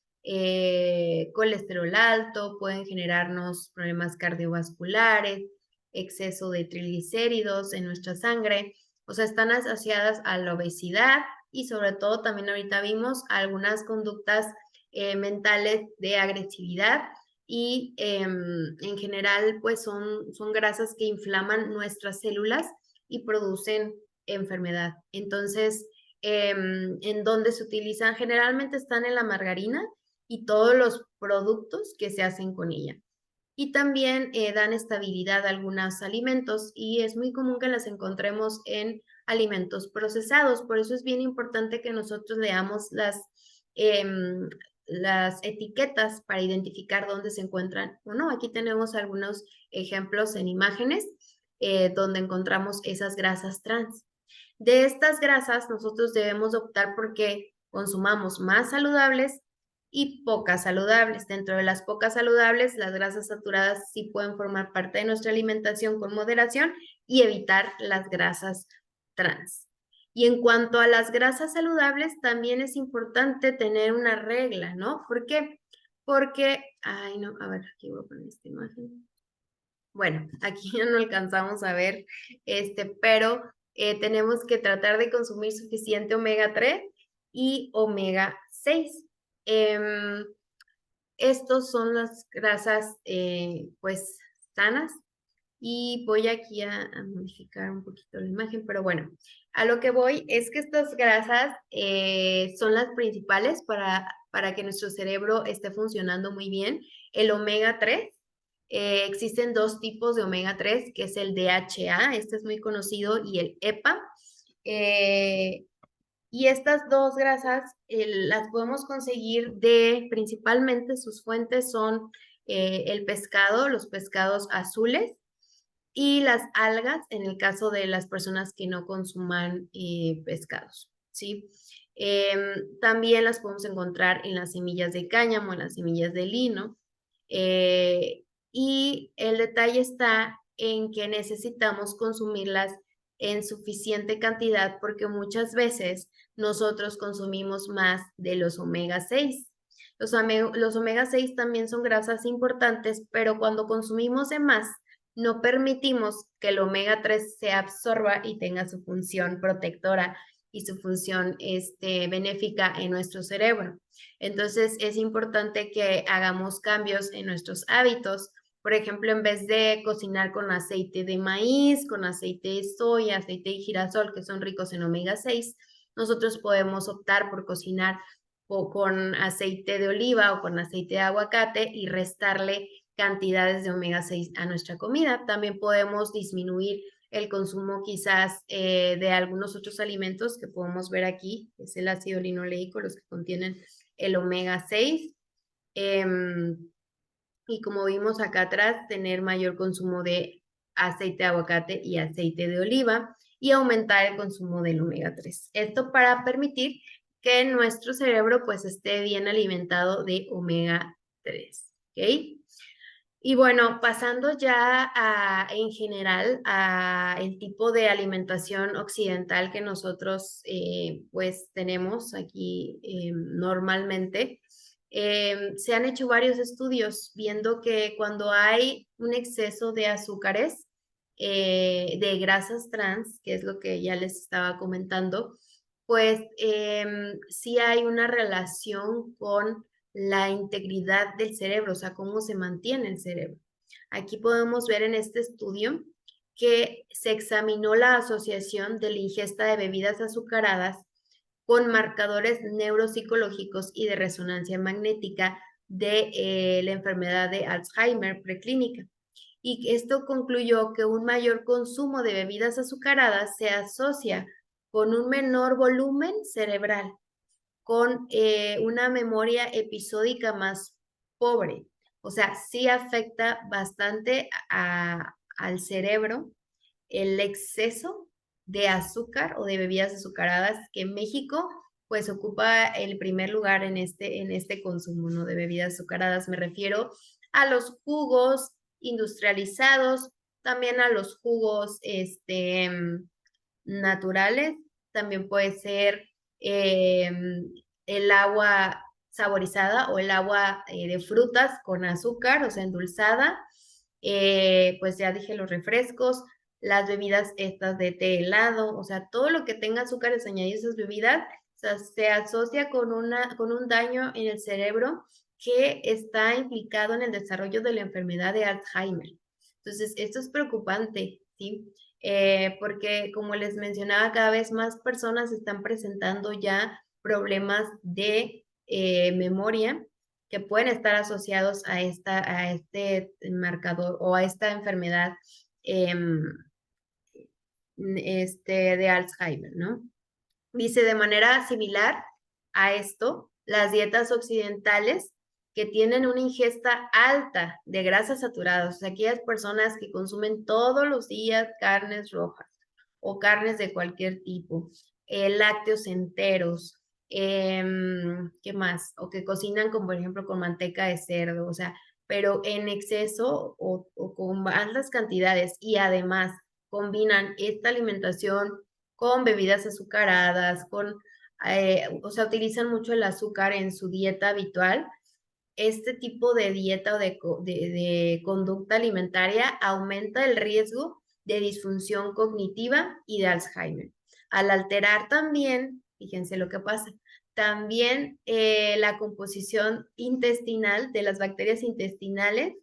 colesterol alto, pueden generarnos problemas cardiovasculares, exceso de triglicéridos en nuestra sangre, o sea, están asociadas a la obesidad y sobre todo también ahorita vimos algunas conductas mentales de agresividad y en general pues son grasas que inflaman nuestras células y producen enfermedad. Entonces, ¿en dónde se utilizan? Generalmente están en la margarina y todos los productos que se hacen con ella. Y también dan estabilidad a algunos alimentos y es muy común que las encontremos en alimentos procesados. Por eso es bien importante que nosotros leamos las etiquetas para identificar dónde se encuentran o no. Aquí tenemos algunos ejemplos en imágenes donde encontramos esas grasas trans. De estas grasas, nosotros debemos optar porque consumamos más saludables y pocas saludables. Dentro de las pocas saludables, las grasas saturadas sí pueden formar parte de nuestra alimentación con moderación y evitar las grasas trans. Y en cuanto a las grasas saludables, también es importante tener una regla, ¿no? ¿Por qué? Porque, ay, no, a ver, aquí voy a poner esta imagen. Bueno, aquí ya no alcanzamos a ver, pero tenemos que tratar de consumir suficiente omega 3 y omega 6. Em, Estos son las grasas, pues, sanas. Y voy aquí a modificar un poquito la imagen, pero bueno, a lo que voy es que estas grasas son las principales para que nuestro cerebro esté funcionando muy bien. El omega 3, existen dos tipos de omega 3, que es el DHA, este es muy conocido, y el EPA. Eh, Y estas dos grasas las podemos conseguir principalmente sus fuentes son el pescado, los pescados azules y las algas en el caso de las personas que no consuman pescados, ¿sí? También las podemos encontrar en las semillas de cáñamo, en las semillas de lino. Y el detalle está en que necesitamos consumirlas en suficiente cantidad porque muchas veces nosotros consumimos más de los omega 6. Los omega 6 también son grasas importantes, pero cuando consumimos de más, no permitimos que el omega 3 se absorba y tenga su función protectora y su función benéfica en nuestro cerebro. Entonces es importante que hagamos cambios en nuestros hábitos. Por ejemplo, en vez de cocinar con aceite de maíz, con aceite de soya, aceite de girasol, que son ricos en omega 6, nosotros podemos optar por cocinar con aceite de oliva o con aceite de aguacate y restarle cantidades de omega 6 a nuestra comida. También podemos disminuir el consumo quizás de algunos otros alimentos que podemos ver aquí, que es el ácido linoleico, los que contienen el omega 6. Y como vimos acá atrás, tener mayor consumo de aceite de aguacate y aceite de oliva y aumentar el consumo del omega 3. Esto para permitir que nuestro cerebro pues esté bien alimentado de omega 3. ¿Ok? Y bueno, pasando ya en general a el tipo de alimentación occidental que nosotros pues tenemos aquí normalmente, se han hecho varios estudios viendo que cuando hay un exceso de azúcares, de grasas trans, que es lo que ya les estaba comentando, pues sí hay una relación con la integridad del cerebro, o sea, cómo se mantiene el cerebro. Aquí podemos ver en este estudio que se examinó la asociación de la ingesta de bebidas azucaradas con marcadores neuropsicológicos y de resonancia magnética de la enfermedad de Alzheimer preclínica. Y esto concluyó que un mayor consumo de bebidas azucaradas se asocia con un menor volumen cerebral, con una memoria episódica más pobre. O sea, sí afecta bastante al cerebro el exceso de azúcar o de bebidas azucaradas, que en México pues ocupa el primer lugar en este consumo, ¿no? De bebidas azucaradas. Me refiero a los jugos industrializados, también a los jugos naturales, también puede ser eh, el agua saborizada o el agua de frutas con azúcar, o sea, endulzada. Pues ya dije los refrescos, las bebidas estas de té helado, o sea, todo lo que tenga azúcares añadidos a esas bebidas, o sea, se asocia con un daño en el cerebro que está implicado en el desarrollo de la enfermedad de Alzheimer. Entonces, esto es preocupante, ¿sí? Porque como les mencionaba, cada vez más personas están presentando ya problemas de memoria que pueden estar asociados a este marcador o a esta enfermedad de Alzheimer, ¿no? Dice, de manera similar a esto, las dietas occidentales que tienen una ingesta alta de grasas saturadas, o sea, aquellas personas que consumen todos los días carnes rojas o carnes de cualquier tipo, lácteos enteros, ¿qué más? O que cocinan, como por ejemplo, con manteca de cerdo, o sea, pero en exceso o con altas cantidades y además combinan esta alimentación con bebidas azucaradas, o sea, utilizan mucho el azúcar en su dieta habitual. Este tipo de dieta o de conducta alimentaria aumenta el riesgo de disfunción cognitiva y de Alzheimer. Al alterar también, fíjense lo que pasa, también la composición intestinal de las bacterias intestinales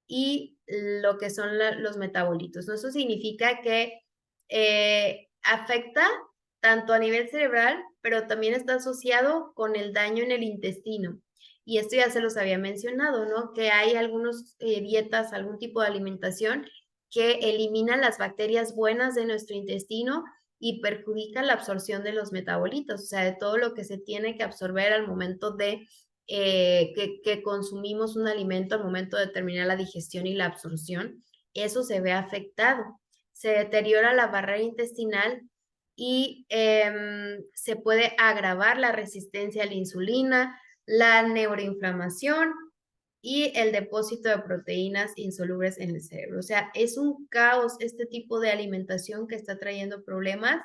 y lo que son los metabolitos, ¿no? Eso significa que afecta tanto a nivel cerebral, pero también está asociado con el daño en el intestino. Y esto ya se los había mencionado, ¿no? Que hay algunas dietas, algún tipo de alimentación que elimina las bacterias buenas de nuestro intestino y perjudica la absorción de los metabolitos, o sea, de todo lo que se tiene que absorber al momento de que consumimos un alimento, al momento de terminar la digestión y la absorción, eso se ve afectado. Se deteriora la barrera intestinal y se puede agravar la resistencia a la insulina, la neuroinflamación y el depósito de proteínas insolubles en el cerebro. O sea, es un caos este tipo de alimentación que está trayendo problemas.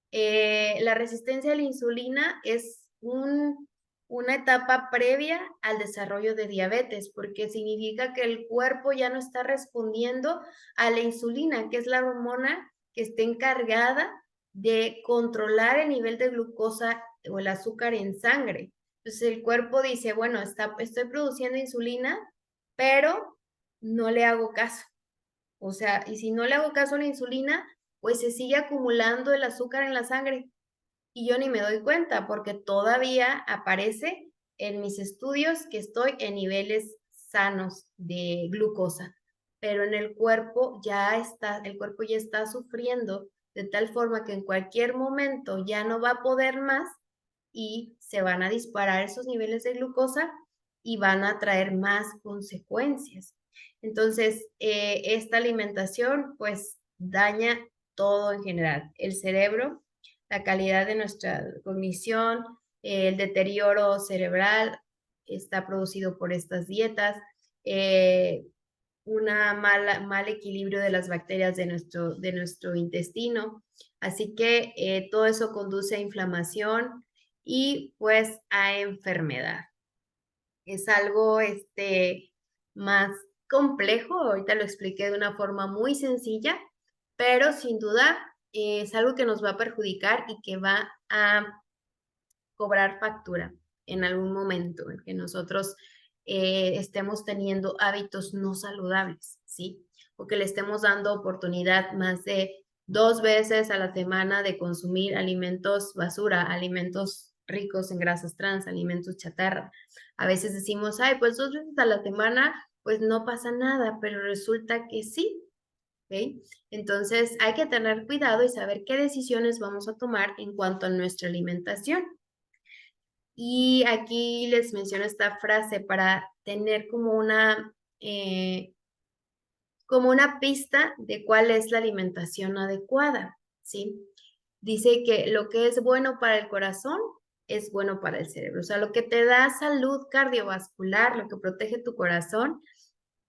La resistencia a la insulina es una etapa previa al desarrollo de diabetes, porque significa que el cuerpo ya no está respondiendo a la insulina, que es la hormona que está encargada de controlar el nivel de glucosa o el azúcar en sangre. Entonces el cuerpo dice, bueno, estoy produciendo insulina, pero no le hago caso. O sea, y si no le hago caso a la insulina, pues se sigue acumulando el azúcar en la sangre y yo ni me doy cuenta porque todavía aparece en mis estudios que estoy en niveles sanos de glucosa, pero en el cuerpo el cuerpo ya está sufriendo de tal forma que en cualquier momento ya no va a poder más y se van a disparar esos niveles de glucosa y van a traer más consecuencias. Entonces, esta alimentación pues daña todo en general, el cerebro, la calidad de nuestra cognición, el deterioro cerebral está producido por estas dietas, un mal equilibrio de las bacterias de nuestro intestino. Así que todo eso conduce a inflamación y pues a enfermedad. Es algo más complejo, ahorita lo expliqué de una forma muy sencilla, pero sin duda es algo que nos va a perjudicar y que va a cobrar factura en algún momento en que nosotros estemos teniendo hábitos no saludables, ¿sí? O que le estemos dando oportunidad más de 2 veces a la semana de consumir alimentos basura, alimentos ricos en grasas trans, alimentos chatarra. A veces decimos, ay, pues 2 veces a la semana, pues no pasa nada, pero resulta que sí, ¿ok? Entonces hay que tener cuidado y saber qué decisiones vamos a tomar en cuanto a nuestra alimentación. Y aquí les menciono esta frase para tener como una pista de cuál es la alimentación adecuada, ¿sí? Dice que lo que es bueno para el corazón es bueno para el cerebro. O sea, lo que te da salud cardiovascular, lo que protege tu corazón,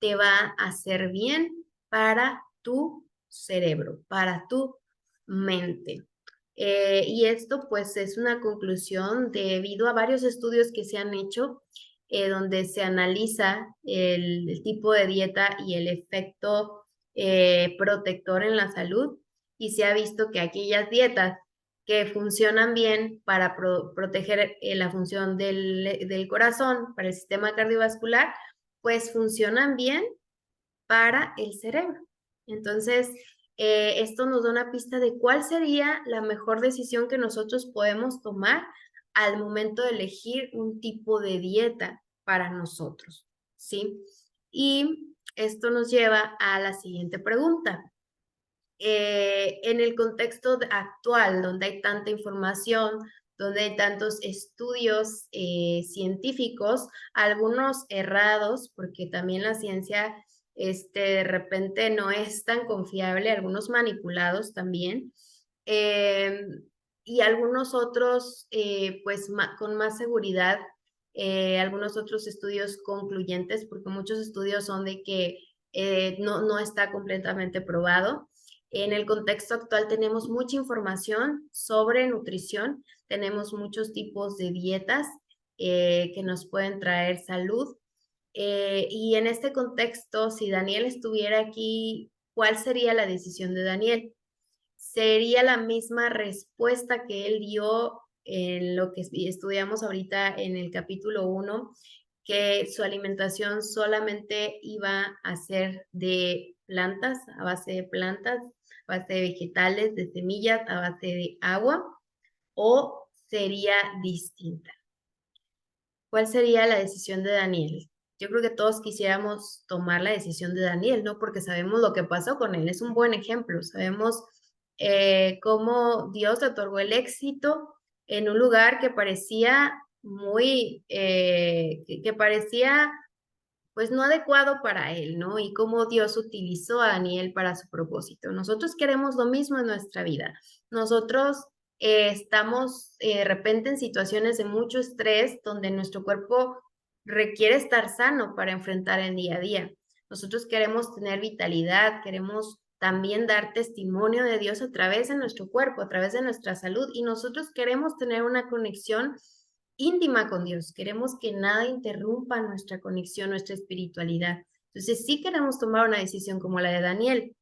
te va a hacer bien para tu cerebro, para tu mente. Y esto pues es una conclusión debido a varios estudios que se han hecho donde se analiza el tipo de dieta y el efecto protector en la salud y se ha visto que aquellas dietas que funcionan bien para proteger la función del corazón, para el sistema cardiovascular, pues funcionan bien para el cerebro. Entonces, esto nos da una pista de cuál sería la mejor decisión que nosotros podemos tomar al momento de elegir un tipo de dieta para nosotros, ¿sí? Y esto nos lleva a la siguiente pregunta. En el contexto actual, donde hay tanta información, donde hay tantos estudios científicos, algunos errados, porque también la ciencia de repente no es tan confiable, algunos manipulados también, eh, y algunos otros pues con más seguridad, algunos otros estudios concluyentes, porque muchos estudios son de que no está completamente probado. En el contexto actual tenemos mucha información sobre nutrición, tenemos muchos tipos de dietas que nos pueden traer salud. Y en este contexto, si Daniel estuviera aquí, ¿cuál sería la decisión de Daniel? Sería la misma respuesta que él dio en lo que estudiamos ahorita en el capítulo 1, que su alimentación solamente iba a ser de plantas, a base de plantas, a base de vegetales, de semillas, a base de agua, o sería distinta. ¿Cuál sería la decisión de Daniel? Yo creo que todos quisiéramos tomar la decisión de Daniel, ¿no? Porque sabemos lo que pasó con él. Es un buen ejemplo. Sabemos cómo Dios le otorgó el éxito en un lugar que parecía muy, que parecía pues no adecuado para él, ¿no? Y cómo Dios utilizó a Daniel para su propósito. Nosotros queremos lo mismo en nuestra vida. Nosotros estamos de repente en situaciones de mucho estrés donde nuestro cuerpo requiere estar sano para enfrentar el día a día. Nosotros queremos tener vitalidad, queremos también dar testimonio de Dios a través de nuestro cuerpo, a través de nuestra salud, y nosotros queremos tener una conexión íntima con Dios. Queremos que nada interrumpa nuestra conexión, nuestra espiritualidad. Entonces, sí queremos tomar una decisión como la de Daniel.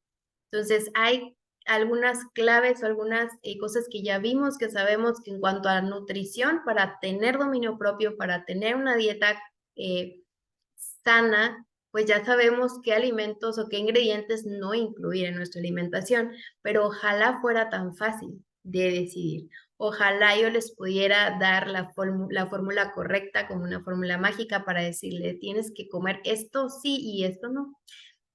Entonces, hay algunas claves o algunas cosas que ya vimos, que sabemos que en cuanto a nutrición, para tener dominio propio, para tener una dieta eh, sana, pues ya sabemos qué alimentos o qué ingredientes no incluir en nuestra alimentación, pero ojalá fuera tan fácil de decidir. Ojalá yo les pudiera dar la fórmula correcta como una fórmula mágica para decirle, tienes que comer esto sí y esto no.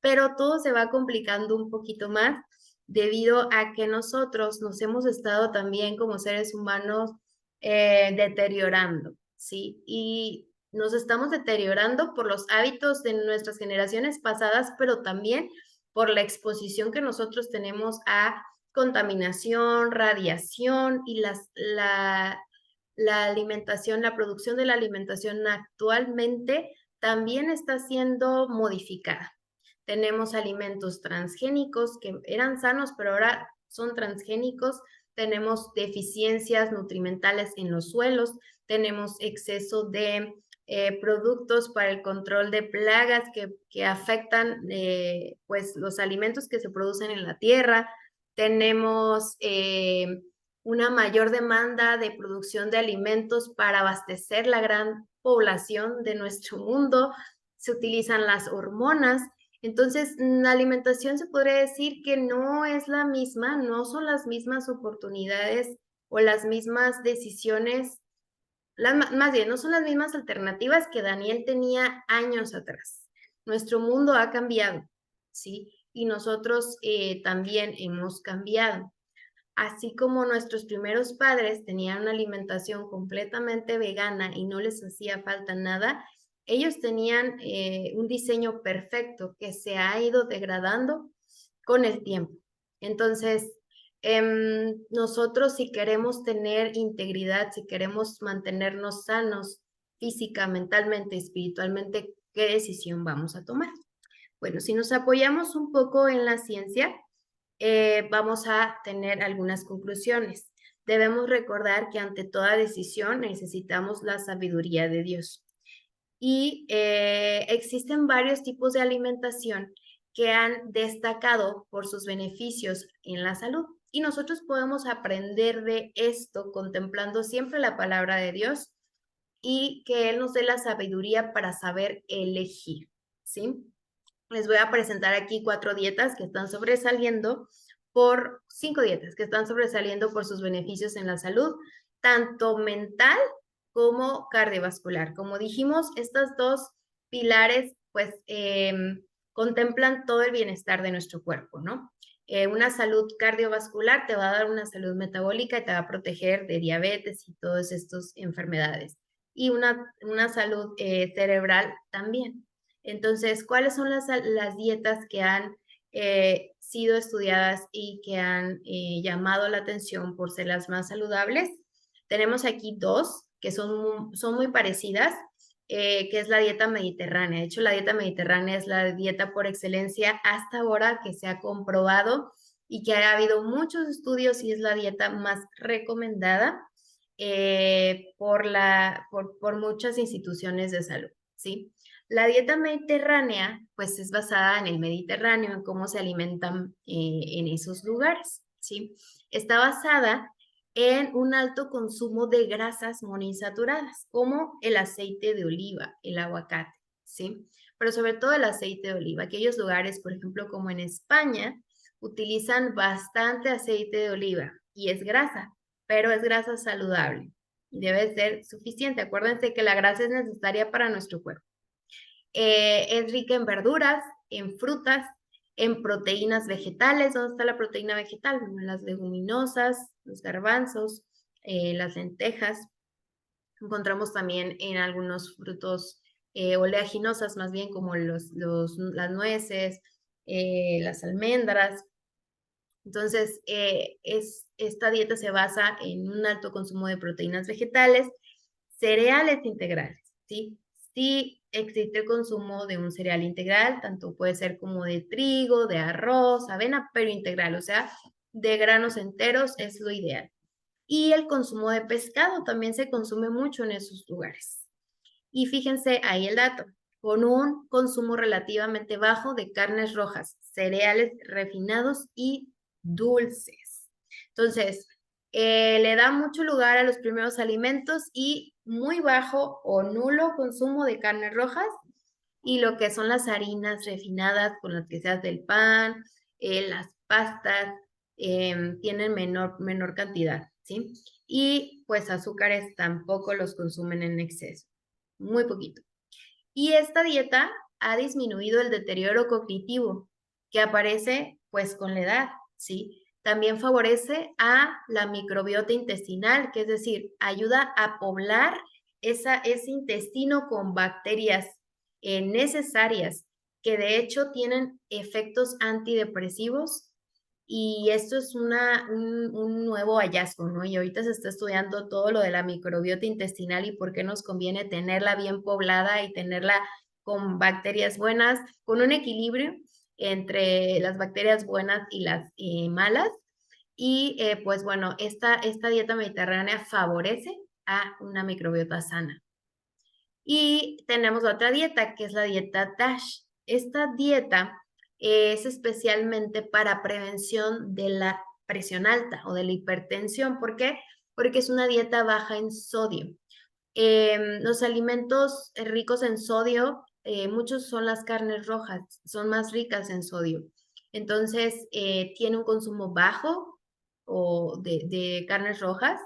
Pero todo se va complicando un poquito más debido a que nosotros nos hemos estado también como seres humanos deteriorando, ¿sí? Y nos estamos deteriorando por los hábitos de nuestras generaciones pasadas, pero también por la exposición que nosotros tenemos a contaminación, radiación y la alimentación, la producción de la alimentación actualmente también está siendo modificada. Tenemos alimentos transgénicos que eran sanos, pero ahora son transgénicos. Tenemos deficiencias nutrimentales en los suelos, tenemos exceso de productos para el control de plagas que afectan pues los alimentos que se producen en la tierra. Tenemos una mayor demanda de producción de alimentos para abastecer la gran población de nuestro mundo. Se utilizan las hormonas. Entonces, la alimentación se podría decir que no es la misma, no son las mismas oportunidades o las mismas decisiones, más bien, no son las mismas alternativas que Daniel tenía años atrás. Nuestro mundo ha cambiado, ¿sí? Y nosotros también hemos cambiado. Así como nuestros primeros padres tenían una alimentación completamente vegana y no les hacía falta nada, ellos tenían un diseño perfecto que se ha ido degradando con el tiempo. Entonces, nosotros si queremos tener integridad, si queremos mantenernos sanos física, mentalmente, espiritualmente, ¿qué decisión vamos a tomar? Bueno, si nos apoyamos un poco en la ciencia, vamos a tener algunas conclusiones. Debemos recordar que ante toda decisión necesitamos la sabiduría de Dios. Y existen varios tipos de alimentación que han destacado por sus beneficios en la salud. Y nosotros podemos aprender de esto contemplando siempre la palabra de Dios y que Él nos dé la sabiduría para saber elegir, ¿sí? Les voy a presentar aquí 4 dietas que están sobresaliendo por 5 dietas que están sobresaliendo por sus beneficios en la salud, tanto mental como cardiovascular. Como dijimos, estas dos pilares pues contemplan todo el bienestar de nuestro cuerpo, ¿no? Una salud cardiovascular te va a dar una salud metabólica y te va a proteger de diabetes y todas estas enfermedades. Y una salud cerebral también. Entonces, ¿cuáles son las dietas que han sido estudiadas y que han llamado la atención por ser las más saludables? Tenemos aquí 2 que son muy parecidas, que es la dieta mediterránea. De hecho, la dieta mediterránea es la dieta por excelencia hasta ahora que se ha comprobado y que ha habido muchos estudios y es la dieta más recomendada por muchas instituciones de salud, ¿sí? La dieta mediterránea, pues es basada en el Mediterráneo, en cómo se alimentan en esos lugares, ¿sí? Está basada en un alto consumo de grasas monoinsaturadas, como el aceite de oliva, el aguacate, ¿sí? Pero sobre todo el aceite de oliva. Aquellos lugares, por ejemplo, como en España, utilizan bastante aceite de oliva y es grasa, pero es grasa saludable y debe ser suficiente. Acuérdense que la grasa es necesaria para nuestro cuerpo. Es rica en verduras, en frutas, En proteínas vegetales, ¿dónde está la proteína vegetal? Bueno, las leguminosas, los garbanzos, las lentejas. Encontramos también en algunos frutos oleaginosas, más bien como las nueces, las almendras. Entonces, esta dieta se basa en un alto consumo de proteínas vegetales, cereales integrales, ¿sí? Sí existe el consumo de un cereal integral, tanto puede ser como de trigo, de arroz, avena, pero integral, o sea, de granos enteros es lo ideal. Y el consumo de pescado también se consume mucho en esos lugares. Y fíjense ahí el dato, con un consumo relativamente bajo de carnes rojas, cereales refinados y dulces. Entonces, le da mucho lugar a los primeros alimentos y muy bajo o nulo consumo de carnes rojas y lo que son las harinas refinadas con las que se hace el pan, las pastas, tienen menor cantidad, ¿sí? Y pues azúcares tampoco los consumen en exceso, muy poquito. Y esta dieta ha disminuido el deterioro cognitivo que aparece pues con la edad, ¿sí? También favorece a la microbiota intestinal, que es decir, ayuda a poblar ese intestino con bacterias necesarias, que de hecho tienen efectos antidepresivos y esto es un nuevo hallazgo, ¿no? Y ahorita se está estudiando todo lo de la microbiota intestinal y por qué nos conviene tenerla bien poblada y tenerla con bacterias buenas, con un equilibrio entre las bacterias buenas y las malas. Y pues bueno, esta dieta mediterránea favorece a una microbiota sana. Y tenemos otra dieta, que es la dieta DASH. Esta dieta es especialmente para prevención de la presión alta o de la hipertensión. ¿Por qué? Porque es una dieta baja en sodio. Los alimentos ricos en sodio, muchos son las carnes rojas, son más ricas en sodio. Entonces, tiene un consumo bajo de carnes rojas.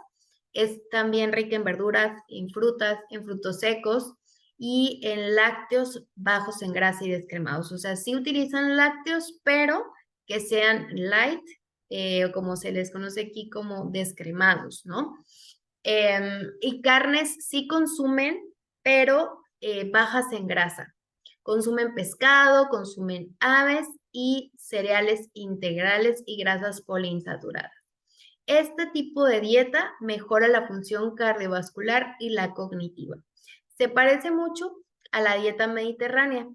Es también rica en verduras, en frutos secos y en lácteos bajos en grasa y descremados. O sea, sí utilizan lácteos, pero que sean light, o como se les conoce aquí como descremados, ¿no? Y carnes sí consumen, pero bajas en grasa. Consumen pescado, consumen aves y cereales integrales y grasas poliinsaturadas. Este tipo de dieta mejora la función cardiovascular y la cognitiva. Se parece mucho a la dieta mediterránea.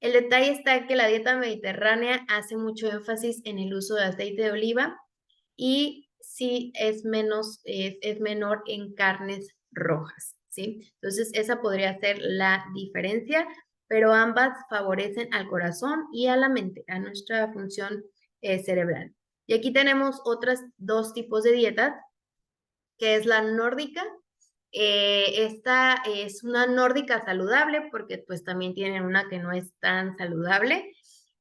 El detalle está que la dieta mediterránea hace mucho énfasis en el uso de aceite de oliva y sí es menor en carnes rojas, ¿sí? Entonces, esa podría ser la diferencia, pero ambas favorecen al corazón y a la mente, a nuestra función cerebral. Y aquí tenemos otros dos tipos de dietas, que es la nórdica. Esta es una nórdica saludable porque pues también tienen una que no es tan saludable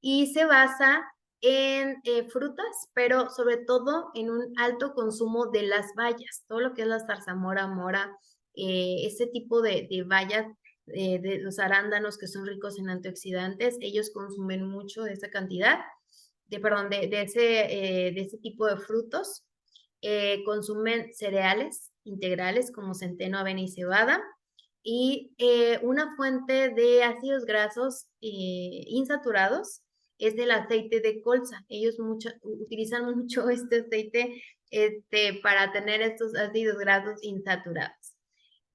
y se basa en frutas, pero sobre todo en un alto consumo de las bayas, todo lo que es la zarzamora, mora, ese tipo de bayas, de los arándanos que son ricos en antioxidantes, ellos consumen mucho de esa cantidad, perdón, de ese tipo de frutos. Consumen cereales integrales como centeno, avena y cebada y una fuente de ácidos grasos insaturados es el aceite de colza. Ellos utilizan mucho este aceite para tener estos ácidos grasos insaturados.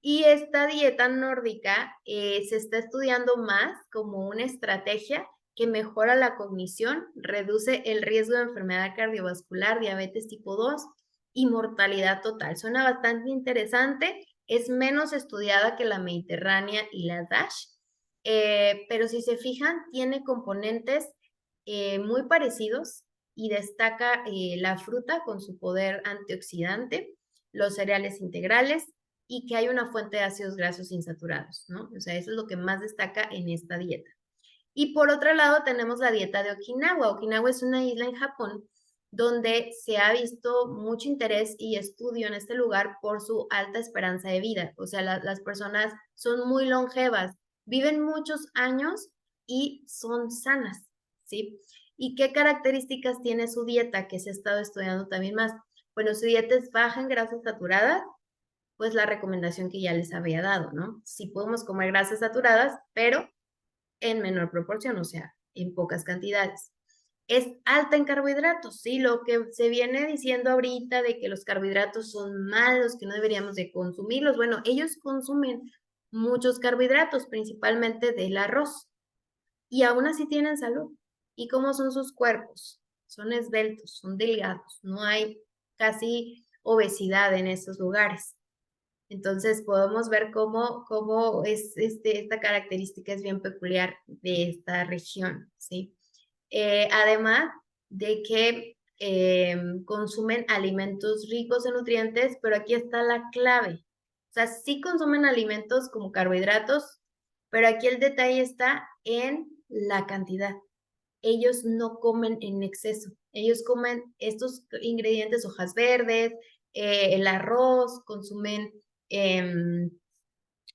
Y esta dieta nórdica se está estudiando más como una estrategia que mejora la cognición, reduce el riesgo de enfermedad cardiovascular, diabetes tipo 2 y mortalidad total. Suena bastante interesante, es menos estudiada que la mediterránea y la DASH, pero si se fijan, tiene componentes muy parecidos y destaca la fruta con su poder antioxidante, los cereales integrales y que hay una fuente de ácidos grasos insaturados, ¿no? O sea, eso es lo que más destaca en esta dieta. Y por otro lado tenemos la dieta de Okinawa. Okinawa es una isla en Japón donde se ha visto mucho interés y estudio en este lugar por su alta esperanza de vida. O sea, las personas son muy longevas, viven muchos años y son sanas, ¿sí? ¿Y qué características tiene su dieta que se ha estado estudiando también más? Bueno, su dieta es baja en grasas saturadas, pues la recomendación que ya les había dado, ¿no? Sí podemos comer grasas saturadas, pero en menor proporción, o sea, en pocas cantidades. Es alta en carbohidratos, ¿sí? Lo que se viene diciendo ahorita de que los carbohidratos son malos, que no deberíamos de consumirlos. Bueno, ellos consumen muchos carbohidratos, principalmente del arroz, y aún así tienen salud. ¿Y cómo son sus cuerpos? Son esbeltos, son delgados, no hay casi obesidad en esos lugares. Entonces podemos ver cómo es esta característica es bien peculiar de esta región, ¿sí? Además de que consumen alimentos ricos en nutrientes, pero aquí está la clave. O sea, sí consumen alimentos como carbohidratos, pero aquí el detalle está en la cantidad. Ellos no comen en exceso. Ellos comen estos ingredientes, hojas verdes, el arroz, consumen em,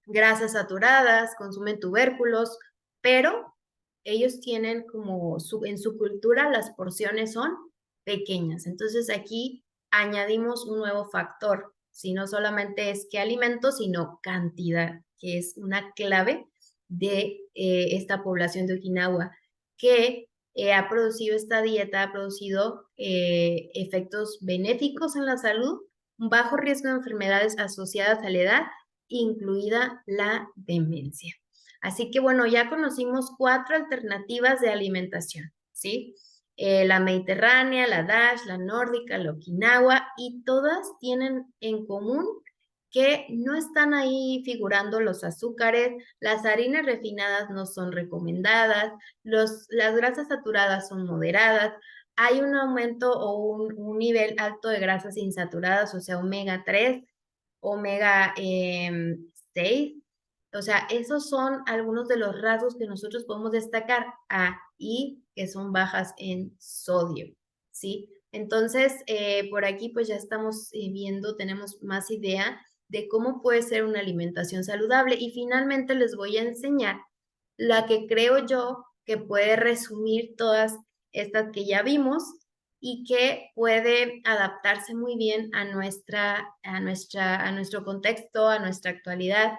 grasas saturadas, consumen tubérculos, pero ellos tienen como en su cultura las porciones son pequeñas. Entonces aquí añadimos un nuevo factor, si no solamente es qué alimento, sino cantidad, que es una clave de esta población de Okinawa, que ha producido esta dieta, ha producido efectos benéficos en la salud, un bajo riesgo de enfermedades asociadas a la edad, incluida la demencia. Así que bueno, ya conocimos 4 alternativas de alimentación, ¿sí? La mediterránea, la DASH, la nórdica, la Okinawa, y todas tienen en común que no están ahí figurando los azúcares, las harinas refinadas no son recomendadas, las grasas saturadas son moderadas, hay un aumento o un nivel alto de grasas insaturadas, o sea, omega 3, omega 6. O sea, esos son algunos de los rasgos que nosotros podemos destacar. Y que son bajas en sodio, ¿sí? Entonces, por aquí pues ya estamos viendo, tenemos más idea de cómo puede ser una alimentación saludable. Y finalmente les voy a enseñar la que creo yo que puede resumir todas estas que ya vimos y que puede adaptarse muy bien a nuestro contexto, a nuestra actualidad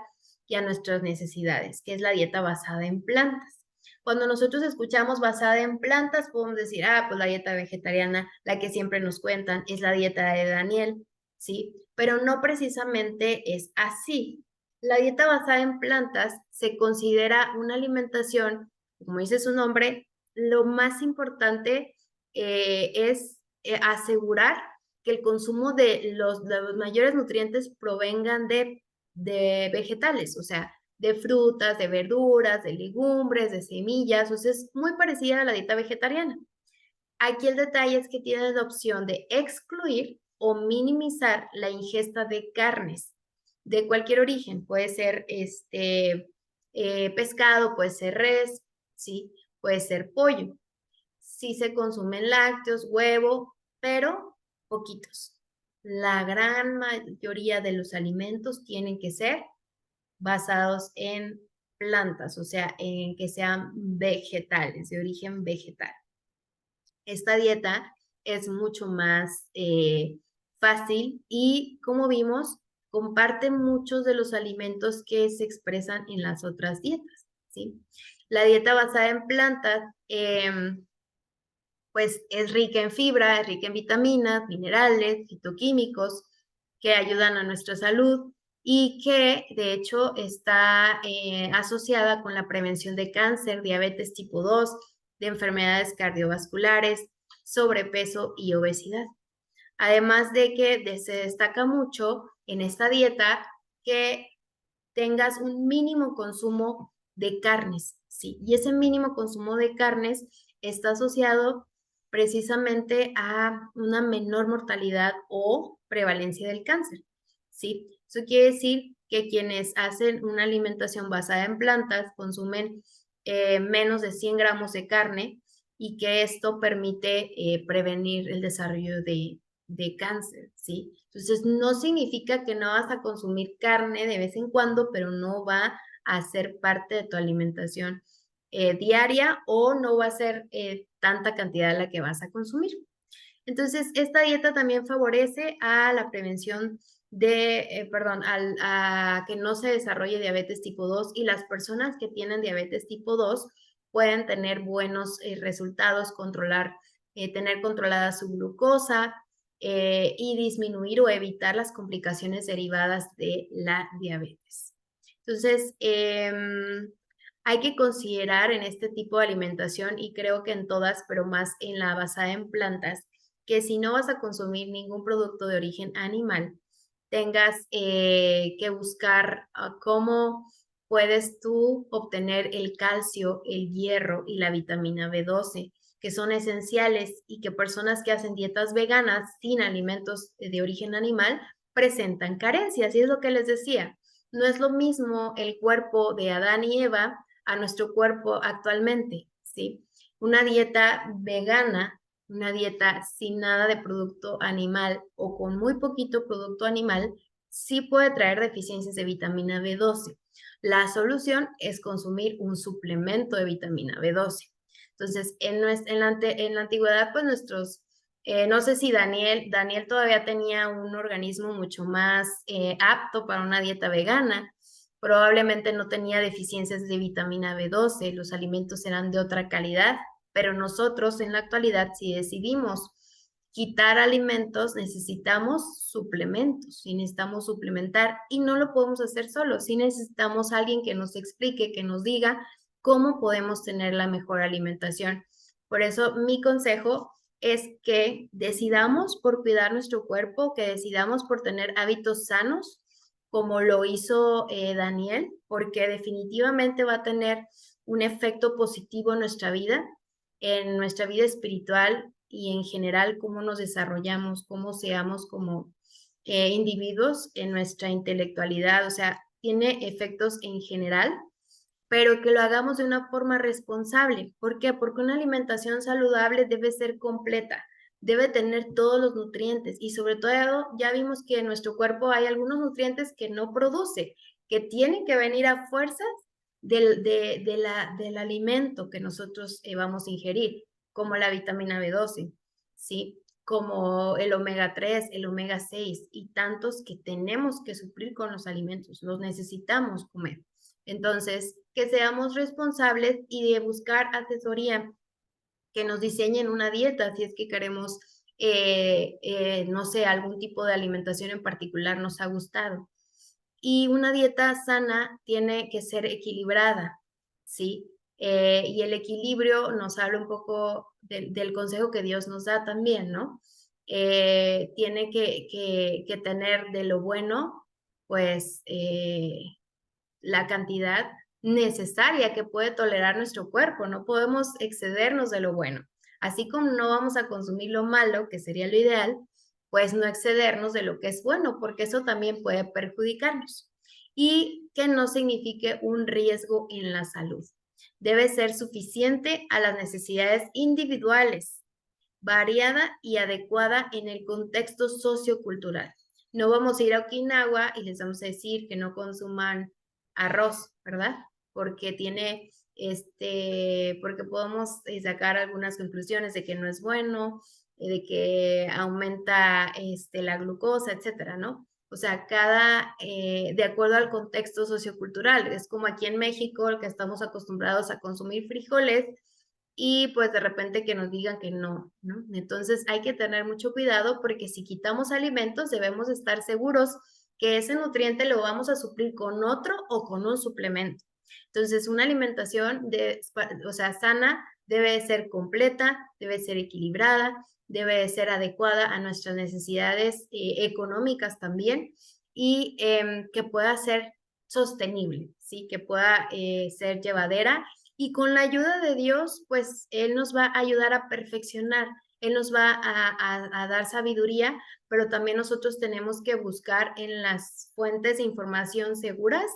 y a nuestras necesidades, que es la dieta basada en plantas. Cuando nosotros escuchamos basada en plantas, podemos decir, pues la dieta vegetariana, la que siempre nos cuentan, es la dieta de Daniel, ¿sí? Pero no precisamente es así. La dieta basada en plantas se considera una alimentación, como dice su nombre, lo más importante es asegurar que el consumo de los mayores nutrientes provengan de vegetales, o sea, de frutas, de verduras, de legumbres, de semillas, o sea, es muy parecida a la dieta vegetariana. Aquí el detalle es que tienes la opción de excluir o minimizar la ingesta de carnes de cualquier origen. Puede ser pescado, puede ser res, ¿sí? Puede ser pollo. Sí se consumen lácteos, huevo, pero poquitos. La gran mayoría de los alimentos tienen que ser basados en plantas, o sea, en que sean vegetales, de origen vegetal. Esta dieta es mucho más fácil y, como vimos, comparte muchos de los alimentos que se expresan en las otras dietas, ¿sí? La dieta basada en plantas, pues es rica en fibra, es rica en vitaminas, minerales, fitoquímicos que ayudan a nuestra salud y que de hecho está asociada con la prevención de cáncer, diabetes tipo 2, de enfermedades cardiovasculares, sobrepeso y obesidad. Además de que se destaca mucho en esta dieta que tengas un mínimo consumo de carnes, ¿sí? Y ese mínimo consumo de carnes está asociado precisamente a una menor mortalidad o prevalencia del cáncer, ¿sí? Eso quiere decir que quienes hacen una alimentación basada en plantas consumen menos de 100 gramos de carne y que esto permite prevenir el desarrollo de cáncer, ¿sí? Entonces, no significa que no vas a consumir carne de vez en cuando, pero no va a ser parte de tu alimentación diaria o no va a ser tanta cantidad la que vas a consumir. Entonces, esta dieta también favorece a la prevención a que no se desarrolle diabetes tipo 2 y las personas que tienen diabetes tipo 2 pueden tener buenos resultados, tener controlada su glucosa y disminuir o evitar las complicaciones derivadas de la diabetes. Entonces, hay que considerar en este tipo de alimentación, y creo que en todas, pero más en la basada en plantas, que si no vas a consumir ningún producto de origen animal, tengas que buscar cómo puedes tú obtener el calcio, el hierro y la vitamina B12, que son esenciales y que personas que hacen dietas veganas sin alimentos de origen animal presentan carencias. Y es lo que les decía, no es lo mismo el cuerpo de Adán y Eva a nuestro cuerpo actualmente, ¿sí? Una dieta vegana, una dieta sin nada de producto animal o con muy poquito producto animal, sí puede traer deficiencias de vitamina B12. La solución es consumir un suplemento de vitamina B12. Entonces, en la antigüedad, pues no sé si Daniel todavía tenía un organismo mucho más apto para una dieta vegana, probablemente no tenía deficiencias de vitamina B12, los alimentos eran de otra calidad, pero nosotros en la actualidad, si decidimos quitar alimentos, necesitamos suplementos y necesitamos suplementar y no lo podemos hacer solos, sí necesitamos a alguien que nos explique, que nos diga cómo podemos tener la mejor alimentación. Por eso mi consejo es que decidamos por cuidar nuestro cuerpo, que decidamos por tener hábitos sanos, como lo hizo Daniel, porque definitivamente va a tener un efecto positivo en nuestra vida espiritual y en general cómo nos desarrollamos, cómo seamos como individuos en nuestra intelectualidad, o sea, tiene efectos en general, pero que lo hagamos de una forma responsable. ¿Por qué? Porque una alimentación saludable debe ser completa, debe tener todos los nutrientes y sobre todo ya vimos que en nuestro cuerpo hay algunos nutrientes que no produce, que tienen que venir a fuerzas del alimento que nosotros vamos a ingerir, como la vitamina B12, ¿sí? Como el omega 3, el omega 6 y tantos que tenemos que suplir con los alimentos, los necesitamos comer. Entonces, que seamos responsables y de buscar asesoría, que nos diseñen una dieta si es que queremos, no sé, algún tipo de alimentación en particular nos ha gustado. Y una dieta sana tiene que ser equilibrada, ¿sí? Y el equilibrio nos habla un poco del consejo que Dios nos da también, ¿no? Tiene que tener de lo bueno, pues, la cantidad necesaria que puede tolerar nuestro cuerpo. No podemos excedernos de lo bueno. Así como no vamos a consumir lo malo, que sería lo ideal, pues no excedernos de lo que es bueno, porque eso también puede perjudicarnos. Y que no signifique un riesgo en la salud. Debe ser suficiente a las necesidades individuales, variada y adecuada en el contexto sociocultural. No vamos a ir a Okinawa y les vamos a decir que no consuman arroz, ¿verdad? Porque porque podemos sacar algunas conclusiones de que no es bueno, de que aumenta la glucosa, etcétera, ¿no? O sea, de acuerdo al contexto sociocultural, es como aquí en México, que estamos acostumbrados a consumir frijoles, y pues de repente que nos digan que no, ¿no? Entonces hay que tener mucho cuidado porque si quitamos alimentos debemos estar seguros que ese nutriente lo vamos a suplir con otro o con un suplemento. Entonces una alimentación o sea, sana debe ser completa, debe ser equilibrada, debe ser adecuada a nuestras necesidades económicas también y que pueda ser sostenible, ¿sí? Que pueda ser llevadera y con la ayuda de Dios, pues Él nos va a ayudar a perfeccionar, Él nos va a dar sabiduría, pero también nosotros tenemos que buscar en las fuentes de información seguras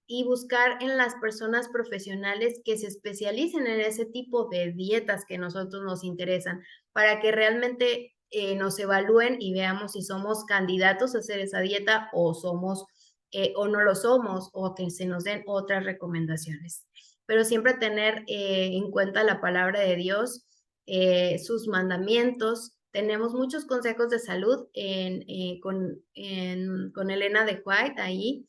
y buscar en las personas profesionales que se especialicen en ese tipo de dietas que a nosotros nos interesan, para que realmente nos evalúen y veamos si somos candidatos a hacer esa dieta o no lo somos, o que se nos den otras recomendaciones, pero siempre tener en cuenta la palabra de Dios, sus mandamientos. Tenemos muchos consejos de salud con Elena de White ahí.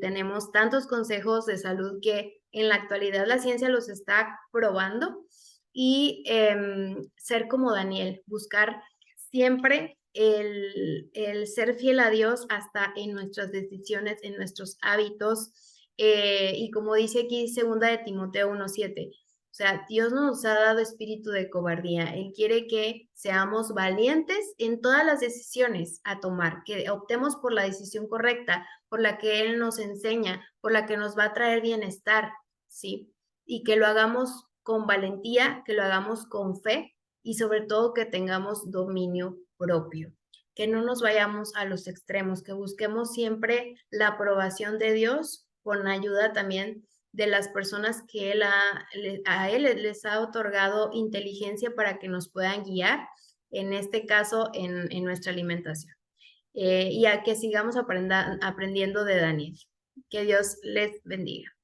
Tenemos tantos consejos de salud que en la actualidad la ciencia los está probando y ser como Daniel, buscar siempre el ser fiel a Dios hasta en nuestras decisiones, en nuestros hábitos. Y como dice aquí, segunda de Timoteo 1:7, o sea, Dios no nos ha dado espíritu de cobardía. Él quiere que seamos valientes en todas las decisiones a tomar, que optemos por la decisión correcta, por la que Él nos enseña, por la que nos va a traer bienestar, ¿sí? Y que lo hagamos con valentía, que lo hagamos con fe y sobre todo que tengamos dominio propio, que no nos vayamos a los extremos, que busquemos siempre la aprobación de Dios con ayuda también de las personas que a él les ha otorgado inteligencia para que nos puedan guiar, en este caso en nuestra alimentación. Y a que sigamos aprendiendo de Daniel. Que Dios les bendiga.